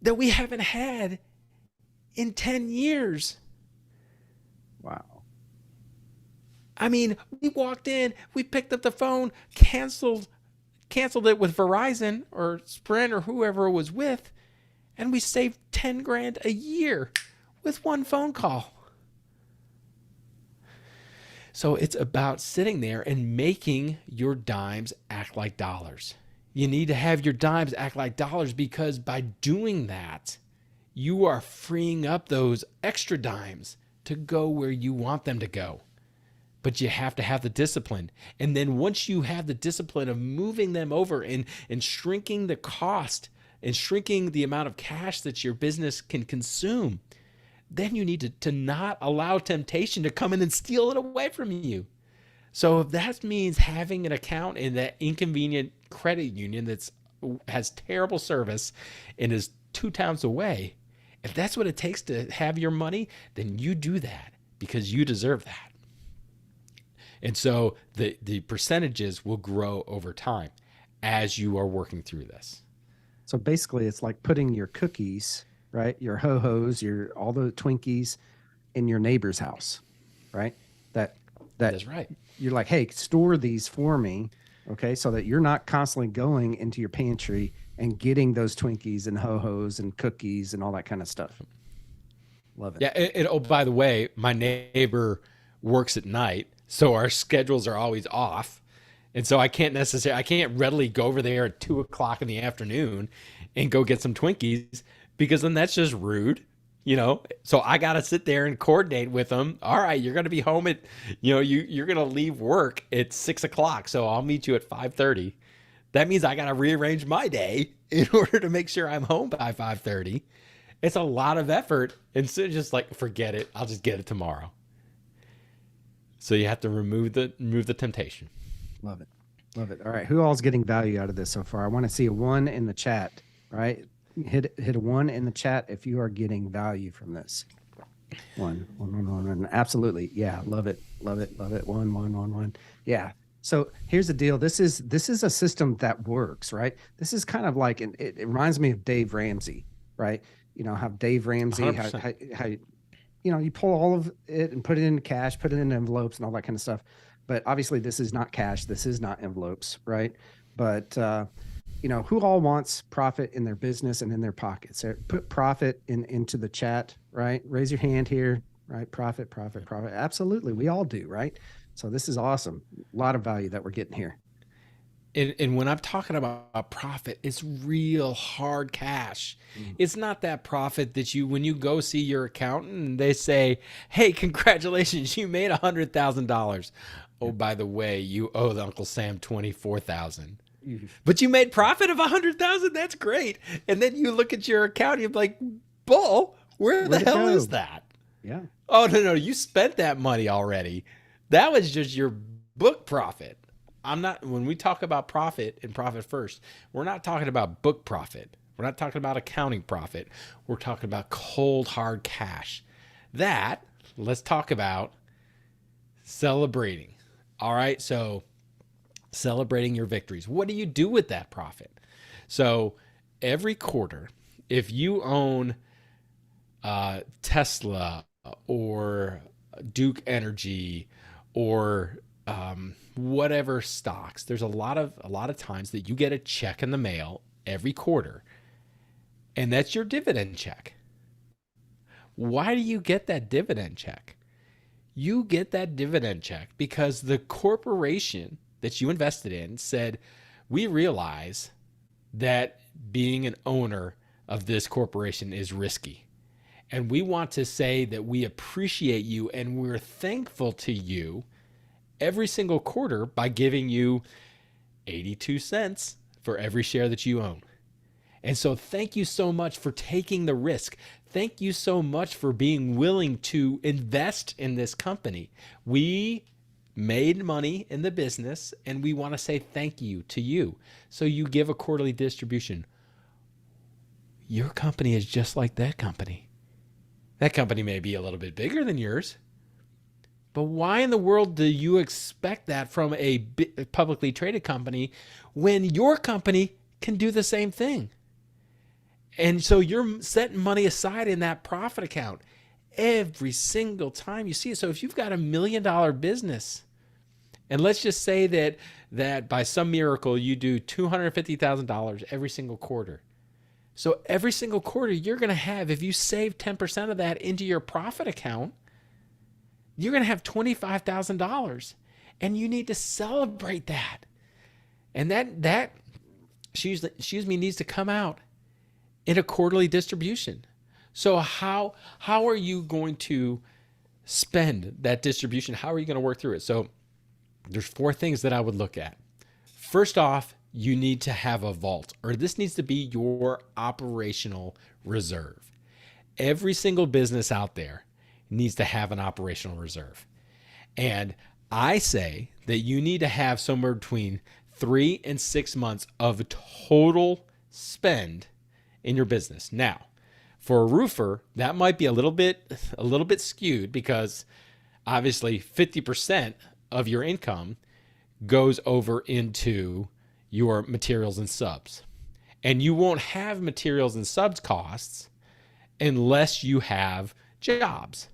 that we haven't had in 10 years. Wow. I mean, we walked in, we picked up the phone, canceled it with Verizon or Sprint or whoever it was with, and we saved 10 grand a year with one phone call. So it's about sitting there and making your dimes act like dollars. You need to have your dimes act like dollars, because by doing that, you are freeing up those extra dimes to go where you want them to go. But you have to have the discipline. And then once you have the discipline of moving them over and shrinking the cost and shrinking the amount of cash that your business can consume, then you need to not allow temptation to come in and steal it away from you. So if that means having an account in that inconvenient credit union has terrible service and is 2 towns away, if that's what it takes to have your money, then you do that because you deserve that. And so the percentages will grow over time as you are working through this. So basically, it's like putting your cookies, right? Your ho-hos, all the Twinkies in your neighbor's house, right? That's right. You're like, hey, store these for me, okay? So that you're not constantly going into your pantry and getting those Twinkies and ho-hos and cookies and all that kind of stuff. Love it. Yeah. Oh, by the way, my neighbor works at night, so our schedules are always off. And so I can't readily go over there at 2:00 in the afternoon and go get some Twinkies, because then that's just rude, you know? So I got to sit there and coordinate with them. All right, you're going to be home at, you're going to leave work at 6:00. So I'll meet you at 5:30. That means I got to rearrange my day in order to make sure I'm home by 5:30. It's a lot of effort. And so just like, forget it. I'll just get it tomorrow. So you have to remove the temptation. Love it. Love it. All right. Who all's getting value out of this so far? I want to see a 1 in the chat, right? Hit a 1 in the chat if you are getting value from this. 1. Absolutely. Yeah. Love it. Love it. Love it. 1. Yeah. So here's the deal. This is a system that works, right? This is kind of like, and it reminds me of Dave Ramsey, right? You know, how Dave Ramsey, how, 100%. how you pull all of it and put it in cash, put it in envelopes and all that kind of stuff. But obviously, this is not cash. This is not envelopes, right? But who all wants profit in their business and in their pockets? So put profit into the chat, right? Raise your hand here, right? Profit, profit, profit. Absolutely, we all do, right? So this is awesome. A lot of value that we're getting here. And when I'm talking about profit, it's real hard cash. Mm. It's not that profit that when you go see your accountant and they say, "Hey, congratulations, you made $100,000. Oh, Yeah. by the way, you owe Uncle Sam 24,000. Mm. But you made profit of 100,000. That's great." And then you look at your account, and you're like, "Bull, where the Where'd it hell go? is that?" Yeah. Oh, no, you spent that money already. That was just your book profit. When we talk about profit and profit first, we're not talking about book profit. We're not talking about accounting profit. We're talking about cold, hard cash. Let's talk about celebrating. All right. So, celebrating your victories. What do you do with that profit? So, every quarter, if you own Tesla or Duke Energy or whatever stocks, there's a lot of times that you get a check in the mail every quarter, and that's your dividend check. Why do you get that dividend check? You get that dividend check because the corporation that you invested in said, "We realize that being an owner of this corporation is risky. And we want to say that we appreciate you and we're thankful to you every single quarter by giving you 82 cents for every share that you own. And so thank you so much for taking the risk. Thank you so much for being willing to invest in this company. We made money in the business and we want to say thank you to you." So you give a quarterly distribution. Your company is just like that company. That company may be a little bit bigger than yours, but why in the world do you expect that from a publicly traded company when your company can do the same thing? And so you're setting money aside in that profit account every single time you see it. So if you've got $1 million business, and let's just say that by some miracle you do $250,000 every single quarter. So every single quarter you're going to have, if you save 10% of that into your profit account, you're going to have $25,000, and you need to celebrate that. And that needs to come out in a quarterly distribution. So how are you going to spend that distribution? How are you going to work through it? So there's 4 things that I would look at. First off, you need to have a vault, or this needs to be your operational reserve. Every single business out there needs to have an operational reserve. And I say that you need to have somewhere between 3 and 6 months of total spend in your business. Now, for a roofer, that might be a little bit skewed because obviously 50% of your income goes over into your materials and subs. And you won't have materials and subs costs unless you have jobs.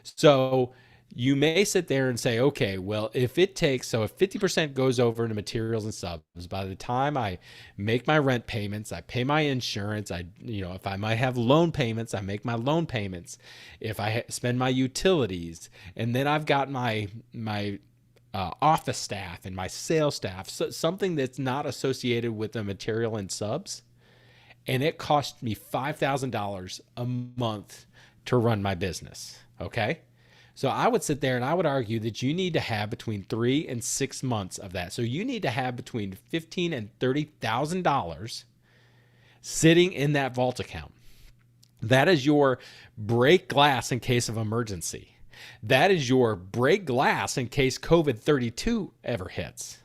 So you may sit there and say, okay, well, if 50% goes over into materials and subs, by the time I make my rent payments, I pay my insurance, if I might have loan payments, I make my loan payments. If I spend my utilities, and then I've got my office staff and my sales staff, so something that's not associated with the material and subs, and it cost me $5,000 a month to run my business. Okay. So I would sit there and I would argue that you need to have between 3 and 6 months of that. So you need to have between $15,000 and $30,000 sitting in that vault account. That is your break glass in case of emergency. That is your break glass in case COVID-32 ever hits.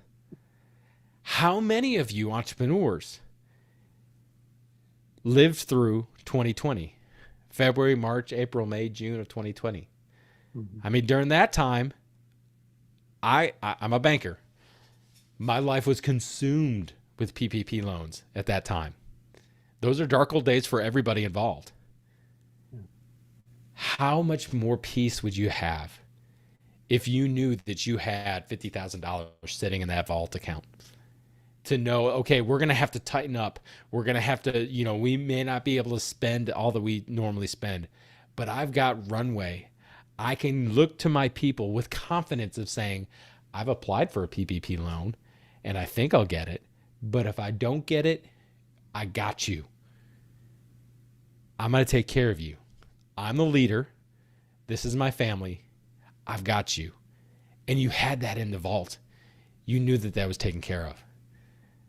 How many of you entrepreneurs lived through 2020? February, March, April, May, June of 2020. I mean, during that time, I'm a banker. My life was consumed with PPP loans at that time. Those are dark old days for everybody involved. How much more peace would you have if you knew that you had $50,000 sitting in that vault account? To know, okay, we're going to have to tighten up. We're going to have to, we may not be able to spend all that we normally spend, but I've got runway. I can look to my people with confidence of saying, I've applied for a PPP loan and I think I'll get it. But if I don't get it, I got you. I'm going to take care of you. I'm the leader. This is my family. I've got you. And you had that in the vault. You knew that that was taken care of.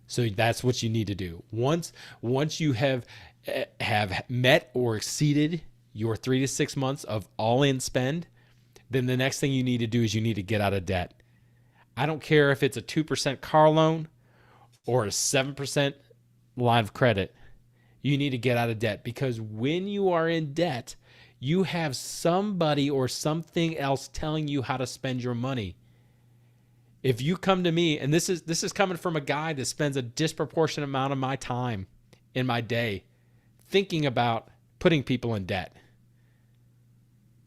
So that's what you need to do. Once you have met or exceeded your 3 to 6 months of all-in spend, then the next thing you need to do is you need to get out of debt. I don't care if it's a 2% car loan or a 7% line of credit. You need to get out of debt, because when you are in debt, you have somebody or something else telling you how to spend your money. If you come to me, and this is coming from a guy that spends a disproportionate amount of my time in my day thinking about putting people in debt.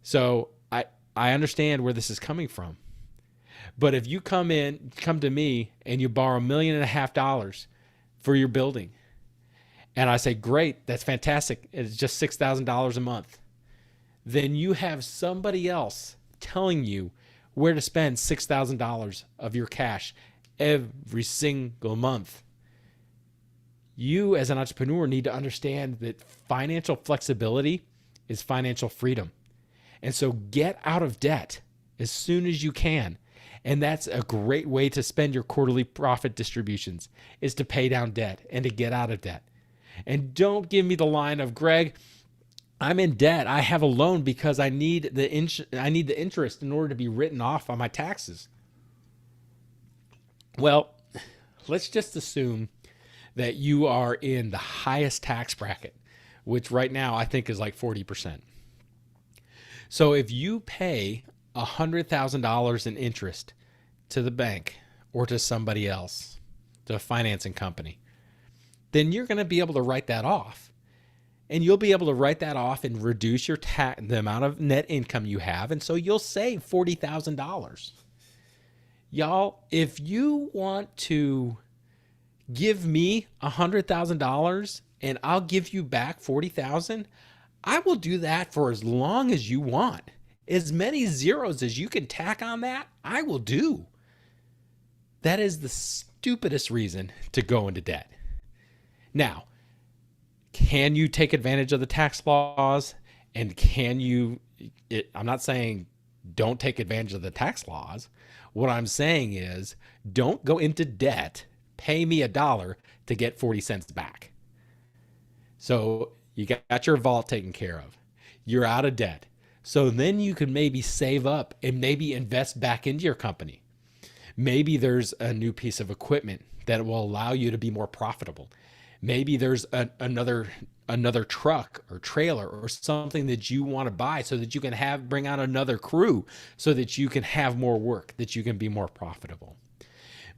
So I understand where this is coming from. But if you come to me and you borrow $1.5 million for your building, and I say, great, that's fantastic, it's just $6,000 a month, then you have somebody else telling you where to spend $6,000 of your cash every single month. You as an entrepreneur need to understand that financial flexibility is financial freedom. And so get out of debt as soon as you can. And that's a great way to spend your quarterly profit distributions, is to pay down debt and to get out of debt. And don't give me the line of, Greg, I'm in debt. I have a loan because I need the interest in order to be written off on my taxes. Well, let's just assume that you are in the highest tax bracket, which right now I think is like 40%. So if you pay $100,000 in interest to the bank or to somebody else, to a financing company, then you're going to be able to write that off. And you'll be able to write that off and reduce the amount of net income you have. And so you'll save $40,000. Y'all, if you want to give me $100,000 and I'll give you back $40,000, I will do that for as long as you want. As many zeros as you can tack on that, I will do. That is the stupidest reason to go into debt. Now, can you take advantage of the tax laws? And I'm not saying don't take advantage of the tax laws. What I'm saying is, don't go into debt, pay me $1 to get 40 cents back. So you got your vault taken care of. You're out of debt. So then you could maybe save up and maybe invest back into your company. Maybe there's a new piece of equipment that will allow you to be more profitable. Maybe there's another truck or trailer or something that you want to buy so that you can bring out another crew so that you can have more work, that you can be more profitable.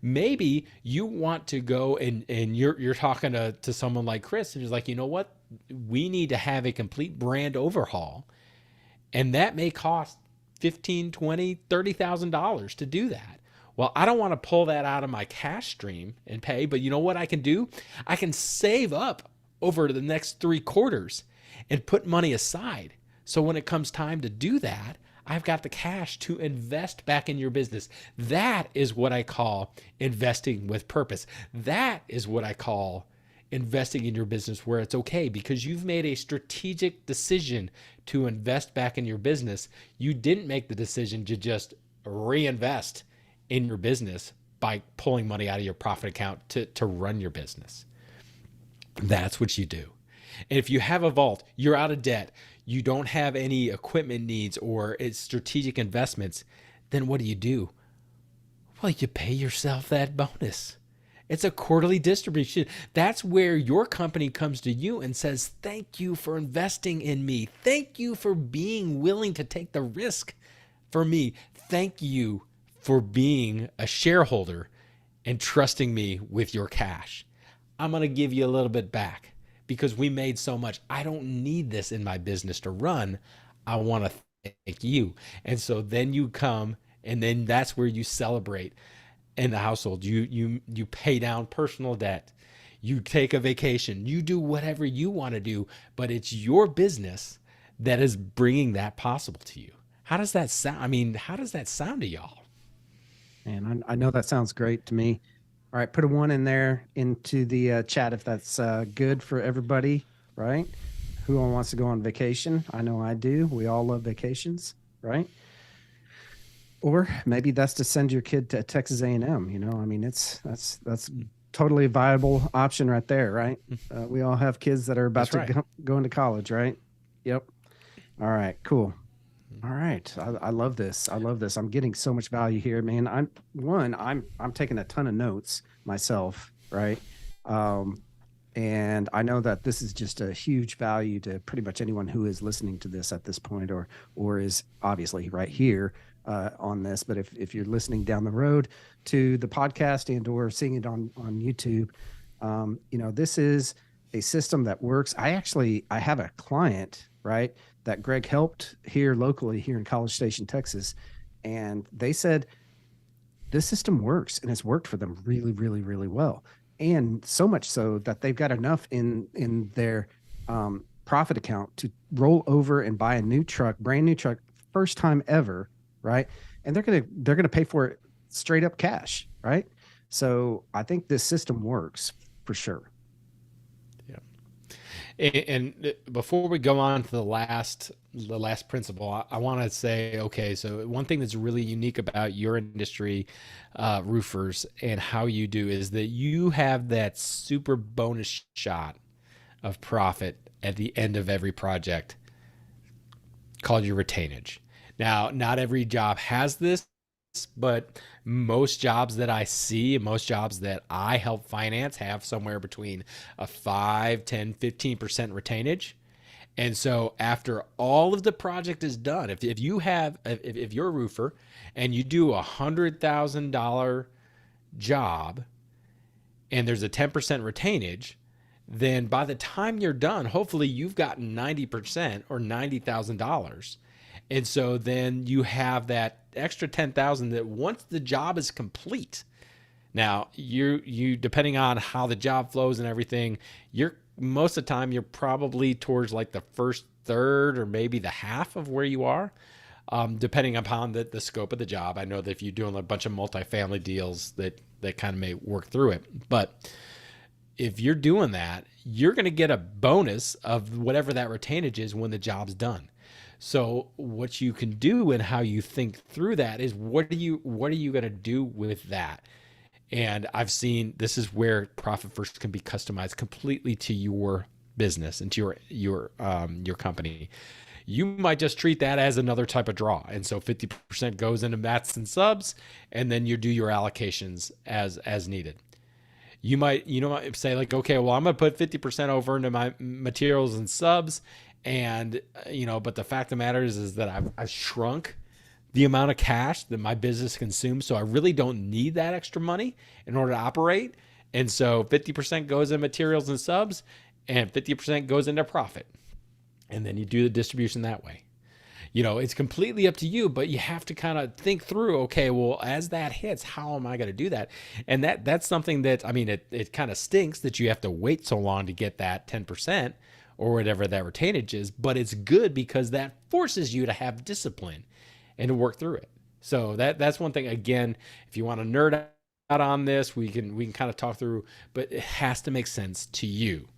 Maybe you want to go and you're talking to someone like Chris, and he's like, you know what? We need to have a complete brand overhaul. And that may cost $15,000, $20,000, $30,000 to do that. Well, I don't want to pull that out of my cash stream and pay, but you know what I can do? I can save up over the next 3 quarters and put money aside. So when it comes time to do that, I've got the cash to invest back in your business. That is what I call investing with purpose. That is what I call investing in your business where it's okay, because you've made a strategic decision to invest back in your business. You didn't make the decision to just reinvest in your business by pulling money out of your profit account to run your business. That's what you do. And if you have a vault, you're out of debt, you don't have any equipment needs or strategic investments, then what do? Well, you pay yourself that bonus. It's a quarterly distribution. That's where your company comes to you and says, thank you for investing in me. Thank you for being willing to take the risk for me. Thank you for being a shareholder and trusting me with your cash. I'm going to give you a little bit back because we made so much. I don't need this in my business to run. I want to thank you. And so then you come, and then that's where you celebrate in the household. You pay down personal debt. You take a vacation. You do whatever you want to do, but it's your business that is bringing that possible to you. How does that sound? I mean, how does that sound to y'all? And I know that sounds great to me. All right, put a one in there into the chat if that's good for everybody, right? Who all wants to go on vacation? I know I do. We all love vacations, right? Or maybe that's to send your kid to Texas A&M. You know, I mean, that's totally a viable option right there, right? We all have kids that are about That's to right. go into college, right? Yep. All right, cool. All right. I love this. I love this. I'm getting so much value here, man. I'm taking a ton of notes myself, right? Um, and I know that this is just a huge value to pretty much anyone who is listening to this at this point, or is obviously right here on this. But if you're listening down the road to the podcast and or seeing it on YouTube, you know, this is a system that works. I have a client, right, that Greg helped here locally here in College Station, Texas, and they said this system works and it's worked for them really, really, really well. And so much so that they've got enough in their profit account to roll over and buy a new truck, brand new truck, first time ever, right? And they're gonna pay for it straight up cash, right? So I think this system works for sure. And before we go on to the last principle, I want to say, okay, so one thing that's really unique about your industry, roofers, and how you do is that you have that super bonus shot of profit at the end of every project called your retainage. Now, not every job has this, but most jobs that I see, most jobs that I help finance have somewhere between a 5, 10, 15% retainage. And so after all of the project is done, if you're a roofer and you do $100,000 job and there's a 10% retainage, then by the time you're done, hopefully you've gotten 90% or $90,000. And so then you have that extra 10,000 that once the job is complete. Now, you depending on how the job flows and everything, you're most of the time you're probably towards like the first third or maybe the half of where you are, depending upon the scope of the job. I know that if you're doing a bunch of multifamily deals, that kind of may work through it. But if you're doing that, you're going to get a bonus of whatever that retainage is when the job's done. So what you can do and how you think through that is what are you going to do with that? And I've seen this is where Profit First can be customized completely to your business and to your company. You might just treat that as another type of draw. And so 50% goes into mats and subs, and then you do your allocations as needed. You might say like, okay, well, I'm going to put 50% over into my materials and subs. And, but the fact of the matter is that I've shrunk the amount of cash that my business consumes. So I really don't need that extra money in order to operate. And so 50% goes in materials and subs and 50% goes into profit. And then you do the distribution that way. It's completely up to you, but you have to kind of think through, okay, well, as that hits, how am I going to do that? And that's something that, I mean, it kind of stinks that you have to wait so long to get that 10% or whatever that retainage is, but it's good because that forces you to have discipline and to work through it. So that's one thing. Again, if you want to nerd out on this, we can kind of talk through, but it has to make sense to you.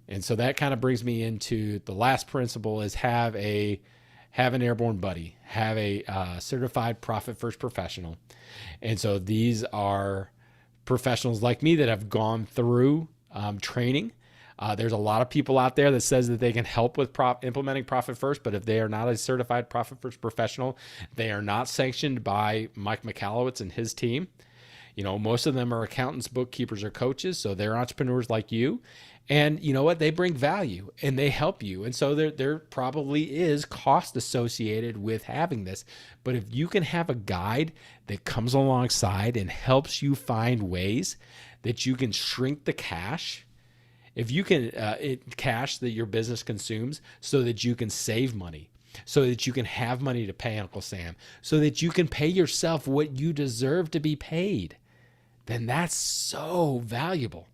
And so that kind of brings me into the last principle is have an airborne buddy, have a certified Profit First professional. And so these are professionals like me that have gone through training. There's a lot of people out there that says that they can help with implementing Profit First, but if they are not a certified Profit First professional, they are not sanctioned by Mike McAllowitz and his team. Most of them are accountants, bookkeepers, or coaches. So they're entrepreneurs like you. And you know what? They bring value and they help you. And so there probably is cost associated with having this. But if you can have a guide that comes alongside and helps you find ways that you can shrink the cash, if you can cash that your business consumes so that you can save money, so that you can have money to pay Uncle Sam, so that you can pay yourself what you deserve to be paid, then that's so valuable.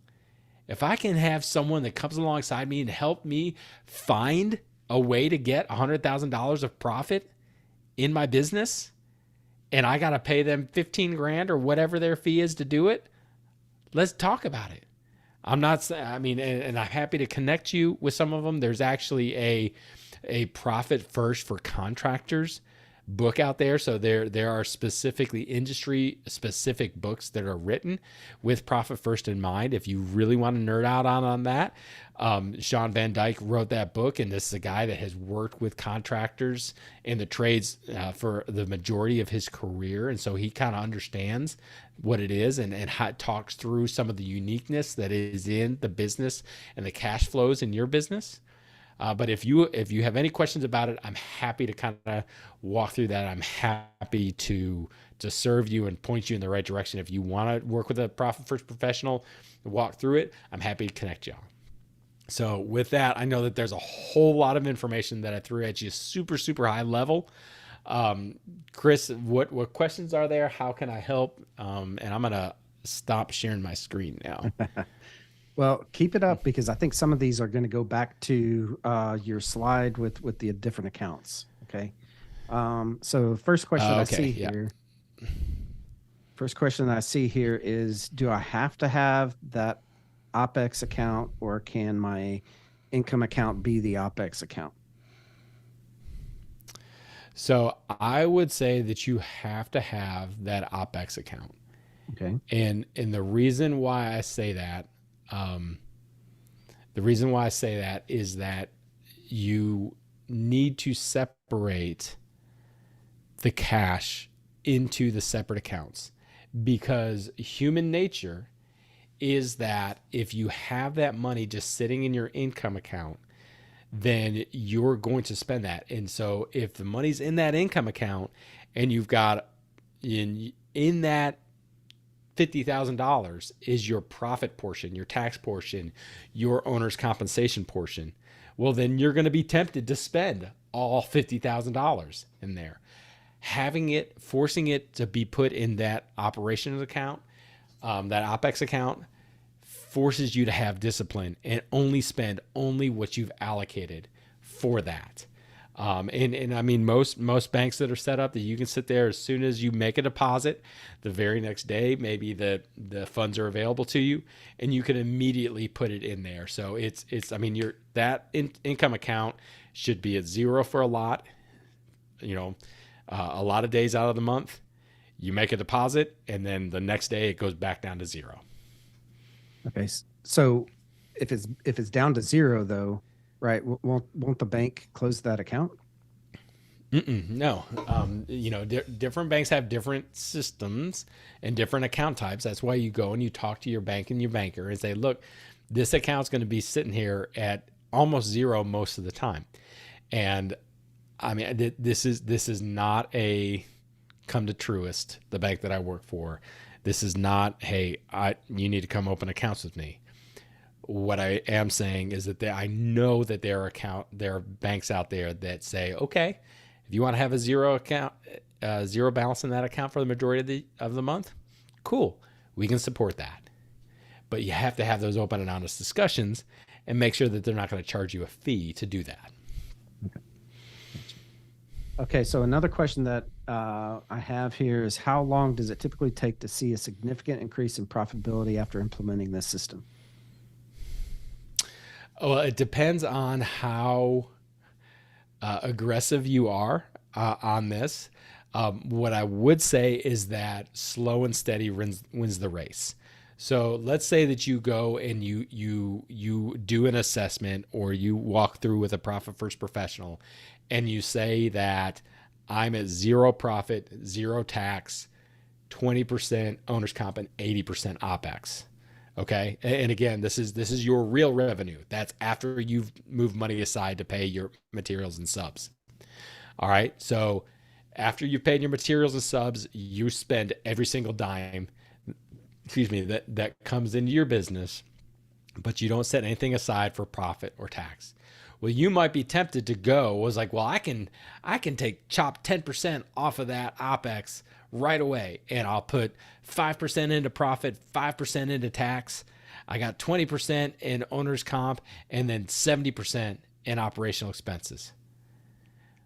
If I can have someone that comes alongside me and help me find a way to get $100,000 of profit in my business, and I got to pay them 15 grand or whatever their fee is to do it, let's talk about it. And I'm happy to connect you with some of them. There's actually a Profit First for Contractors book out there. So there are specifically industry specific books that are written with profit first in mind. If you really want to nerd out on that, Sean Van Dyke wrote that book, and this is a guy that has worked with contractors in the trades for the majority of his career. And so he kind of understands what it is and how it talks through some of the uniqueness that is in the business and the cash flows in your business. But if you have any questions about it, I'm happy to kind of walk through that. I'm happy to serve you and point you in the right direction. If you want to work with a Profit First professional, walk through it, I'm happy to connect you on. So with that, I know that there's a whole lot of information that I threw at you, super, super high level. Chris, what questions are there? How can I help? And I'm going to stop sharing my screen now. Well, keep it up, because I think some of these are going to go back to your slide with the different accounts. Okay. So first question I see here. First question I see here is, do I have to have that OPEX account, or can my income account be the OPEX account? So I would say that you have to have that OPEX account. Okay. And the reason why I say that, is that you need to separate the cash into the separate accounts, because human nature is that if you have that money just sitting in your income account, then you're going to spend that. And so if the money's in that income account and you've got in that $50,000 is your profit portion, your tax portion, your owner's compensation portion, well, then you're going to be tempted to spend all $50,000 in there. Forcing it to be put in that operations account, that OPEX account, forces you to have discipline and only spend what you've allocated for that. And I mean, most banks that are set up that you can sit there as soon as you make a deposit, the very next day, maybe the funds are available to you and you can immediately put it in there. So that income account should be at zero for a lot of days out of the month. You make a deposit and then the next day it goes back down to zero. Okay. So if it's down to zero though, right, won't the bank close that account? No. Different banks have different systems and different account types. That's why you go and you talk to your bank and your banker and say, look, this account's going to be sitting here at almost zero most of the time. And I mean, this is not a come to Truist, the bank that I work for. This is not, hey, you need to come open accounts with me. What I am saying is that I know that there are banks out there that say, okay, if you want to have a zero balance in that account for the majority of the month, cool, we can support that. But you have to have those open and honest discussions and make sure that they're not going to charge you a fee to do that. Okay, so another question that I have here is, how long does it typically take to see a significant increase in profitability after implementing this system? Well, it depends on how aggressive you are on this. What I would say is that slow and steady wins the race. So let's say that you go and you do an assessment, or you walk through with a Profit First professional and you say that I'm at zero profit, zero tax, 20% owner's comp, and 80% OPEX. Okay. And again, this is your real revenue. That's after you've moved money aside to pay your materials and subs. All right. So after you've paid your materials and subs, you spend every single dime, that comes into your business, but you don't set anything aside for profit or tax. Well, you might be tempted to was like, well, I can chop 10% off of that OPEX right away, and I'll put 5% into profit, 5% into tax. I got 20% in owner's comp, and then 70% in operational expenses.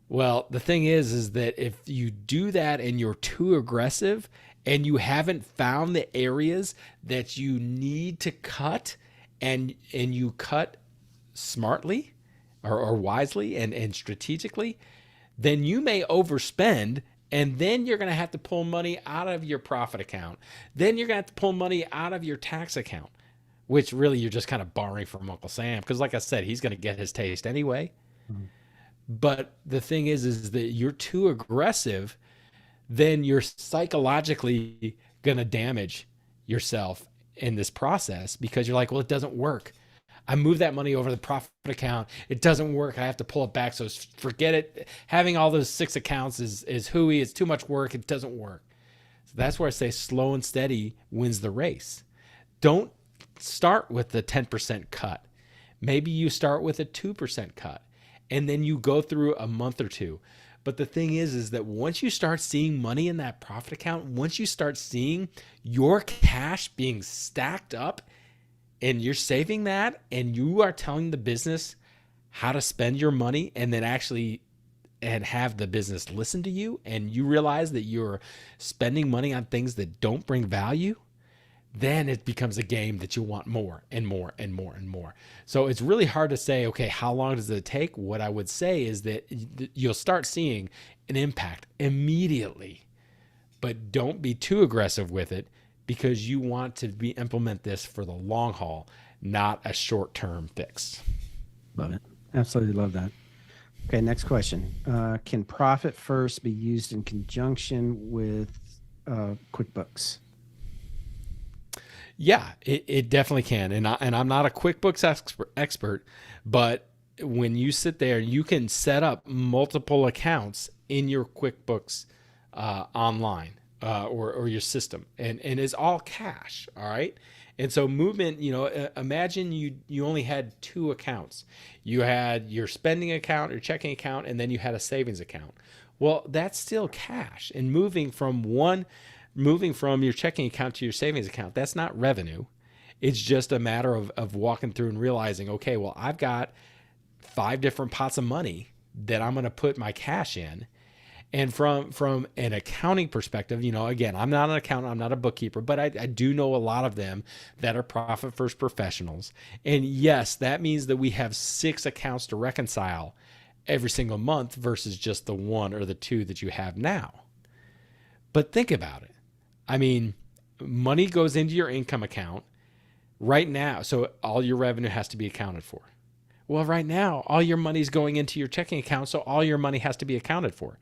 Well, the thing is that if you do that and you're too aggressive and you haven't found the areas that you need to cut, and you cut smartly or wisely and strategically, then you may overspend, and then you're going to have to pull money out of your profit account. Then you're going to have to pull money out of your tax account, which really you're just kind of borrowing from Uncle Sam, because like I said, he's going to get his taste anyway. Mm-hmm. But the thing is that you're too aggressive, then you're psychologically going to damage yourself in this process, because you're like, well, it doesn't work. I move that money over the profit account. It doesn't work. I have to pull it back. So forget it. Having all those 6 accounts is hooey. It's too much work. It doesn't work. So that's where I say slow and steady wins the race. Don't start with the 10% cut. Maybe you start with a 2% cut, and then you go through a month or two. But the thing is that once you start seeing money in that profit account, once you start seeing your cash being stacked up, and you're saving that, and you are telling the business how to spend your money, and then and have the business listen to you, and you realize that you're spending money on things that don't bring value, then it becomes a game that you want more and more and more and more. So it's really hard to say, okay, how long does it take? What I would say is that you'll start seeing an impact immediately, but don't be too aggressive with it, because you want to implement this for the long haul, not a short-term fix. Love it. Absolutely love that. Okay, next question. Can Profit First be used in conjunction with QuickBooks? Yeah, it definitely can. And I'm not a QuickBooks expert, but when you sit there, you can set up multiple accounts in your QuickBooks online. Or your system, and it's all cash. All right. And so movement, imagine you only had 2 accounts. You had your spending account, your checking account, and then you had a savings account. Well, that's still cash. And moving from your checking account to your savings account, that's not revenue. It's just a matter of walking through and realizing, okay, well, I've got 5 different pots of money that I'm going to put my cash in. And from an accounting perspective, again, I'm not an accountant, I'm not a bookkeeper, but I do know a lot of them that are Profit First professionals. And yes, that means that we have 6 accounts to reconcile every single month versus just the 1 or the 2 that you have now. But think about it. I mean, money goes into your income account right now, so all your revenue has to be accounted for. Well, right now, all your money's going into your checking account, so all your money has to be accounted for.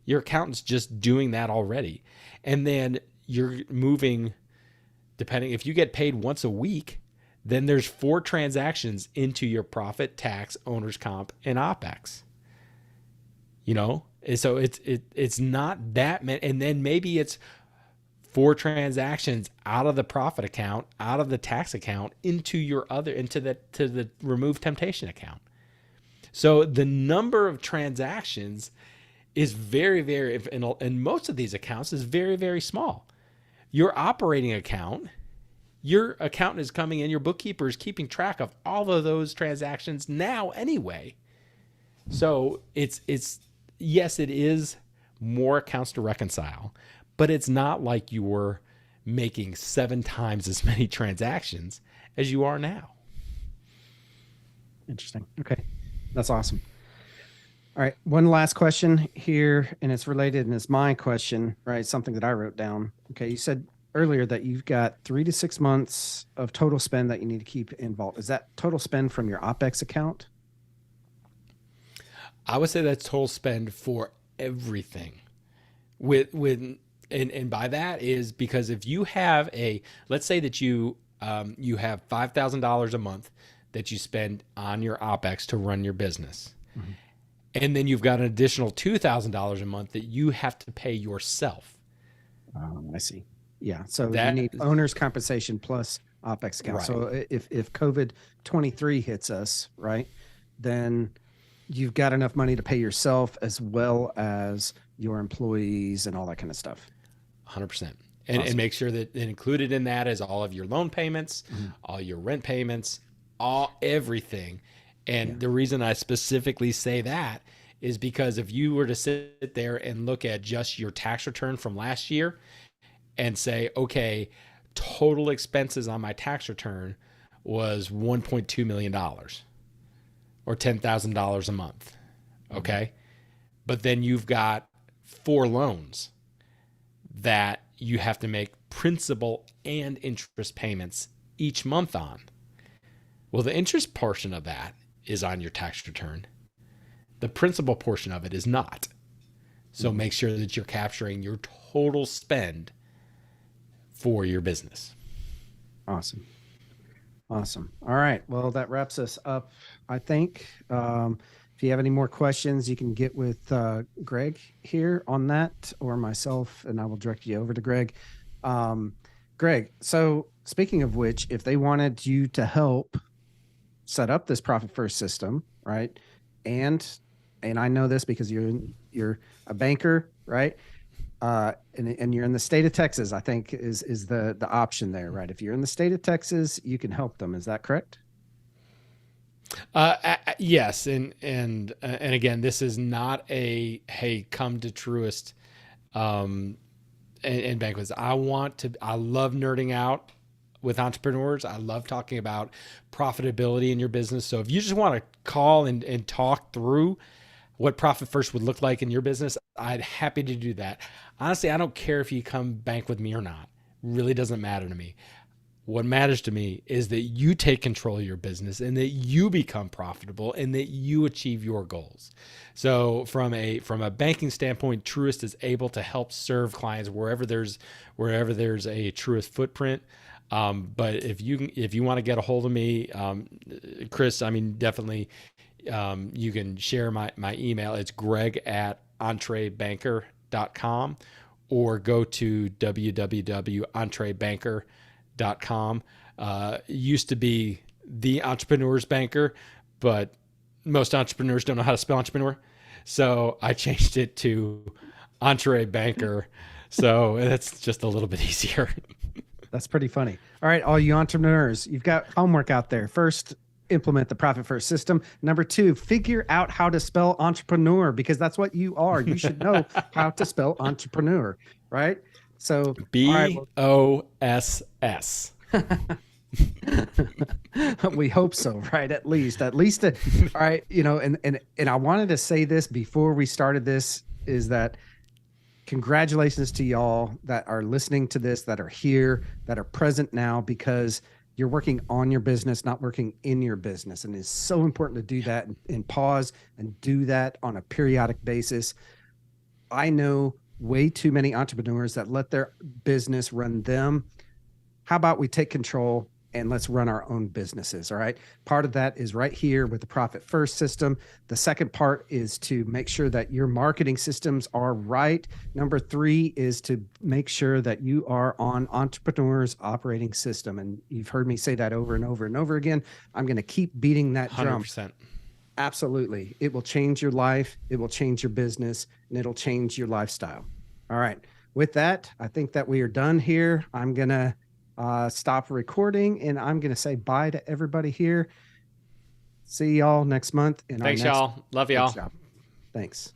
Your accountant's just doing that already. And then you're moving, depending, if you get paid once a week, then there's 4 transactions into your profit, tax, owner's comp, and OPEX. And so it's not that many. And then maybe it's 4 transactions out of the profit account, out of the tax account, into the remove temptation account. So the number of transactions is very, very, in most of these accounts, is very, very small. Your operating account, your accountant is coming in, your bookkeeper is keeping track of all of those transactions now anyway. So yes, it is more accounts to reconcile, but it's not like you were making 7 times as many transactions as you are now. Interesting. Okay. That's awesome. All right. One last question here, and it's related, and it's my question, right? Something that I wrote down. Okay. You said earlier that you've got 3 to 6 months of total spend that you need to keep involved. Is that total spend from your OPEX account? I would say that's total spend for everything. With And by that is because if you have let's say that you have $5,000 a month that you spend on your OpEx to run your business. Mhm. And then you've got an additional $2,000 a month that you have to pay yourself. I see. Yeah. So you That need owner's compensation plus OpEx account. right. So if COVID-23 hits us, right, then you've got enough money to pay yourself as well as your employees and all that kind of stuff. 100%. Awesome. And make sure that included in that is all of your loan payments, all your rent payments, everything. And the reason I specifically say that is because if you were to sit there and look at just your tax return from last year and say, okay, total expenses on my tax return was $1.2 million or $10,000 a month. Okay. But then you've got 4 loans that you have to make principal and interest payments each month on. Well, the interest portion of that is on your tax return. The principal portion of it is not. So make sure that you're capturing your total spend for your business. Awesome. Awesome. All right. Well, that wraps us up, I think. If you have any more questions, you can get with Greg here on that, or myself, and I will direct you over to Greg. Greg, so speaking of which, if they wanted you to help set up this Profit First system, right? And I know this because you're a banker, right? And you're in the state of Texas, I think is the option there, right? If you're in the state of Texas, you can help them. Is that correct? Yes, and again, this is not a hey, come to Truist and banquets. I love nerding out with entrepreneurs. I love talking about profitability in your business. So if you just want to call and talk through what Profit First would look like in your business, I'd happy to do that. Honestly, I don't care if you come bank with me or not. Really doesn't matter to me. What matters to me is that you take control of your business and that you become profitable and that you achieve your goals. So from a banking standpoint, Truist is able to help serve clients wherever there's a Truist footprint. But if you want to get a hold of me, Chris, I mean, definitely, you can share my email. It's greg@entrebanker.com, or go to www.entrebanker.com. Used to be the Entrepreneur's Banker, but most entrepreneurs don't know how to spell entrepreneur. So I changed it to Entree Banker. So that's just a little bit easier. That's pretty funny. All right, all you entrepreneurs, you've got homework out there. First, implement the Profit First system. Number 2, figure out how to spell entrepreneur, because that's what you are. You should know how to spell entrepreneur, right? So BOSS. We hope so, right? At least, all right. You know, and I wanted to say this before we started this, is that congratulations to y'all that are listening to this, that are here, that are present now, because you're working on your business, not working in your business. And it's so important to do that and pause and do that on a periodic basis. I know way too many entrepreneurs that let their business run them. How about we take control and let's run our own businesses? All right. Part of that is right here with the Profit First system. The second part is to make sure that your marketing systems are right. Number 3 is to make sure that you are on Entrepreneur's operating system. And you've heard me say that over and over and over again. I'm going to keep beating that drum. 100%. Absolutely. It will change your life. It will change your business, and it'll change your lifestyle. All right. With that, I think that we are done here. I'm going to stop recording, and I'm going to say bye to everybody here. See y'all next month. Thanks, y'all. Love y'all. Thanks.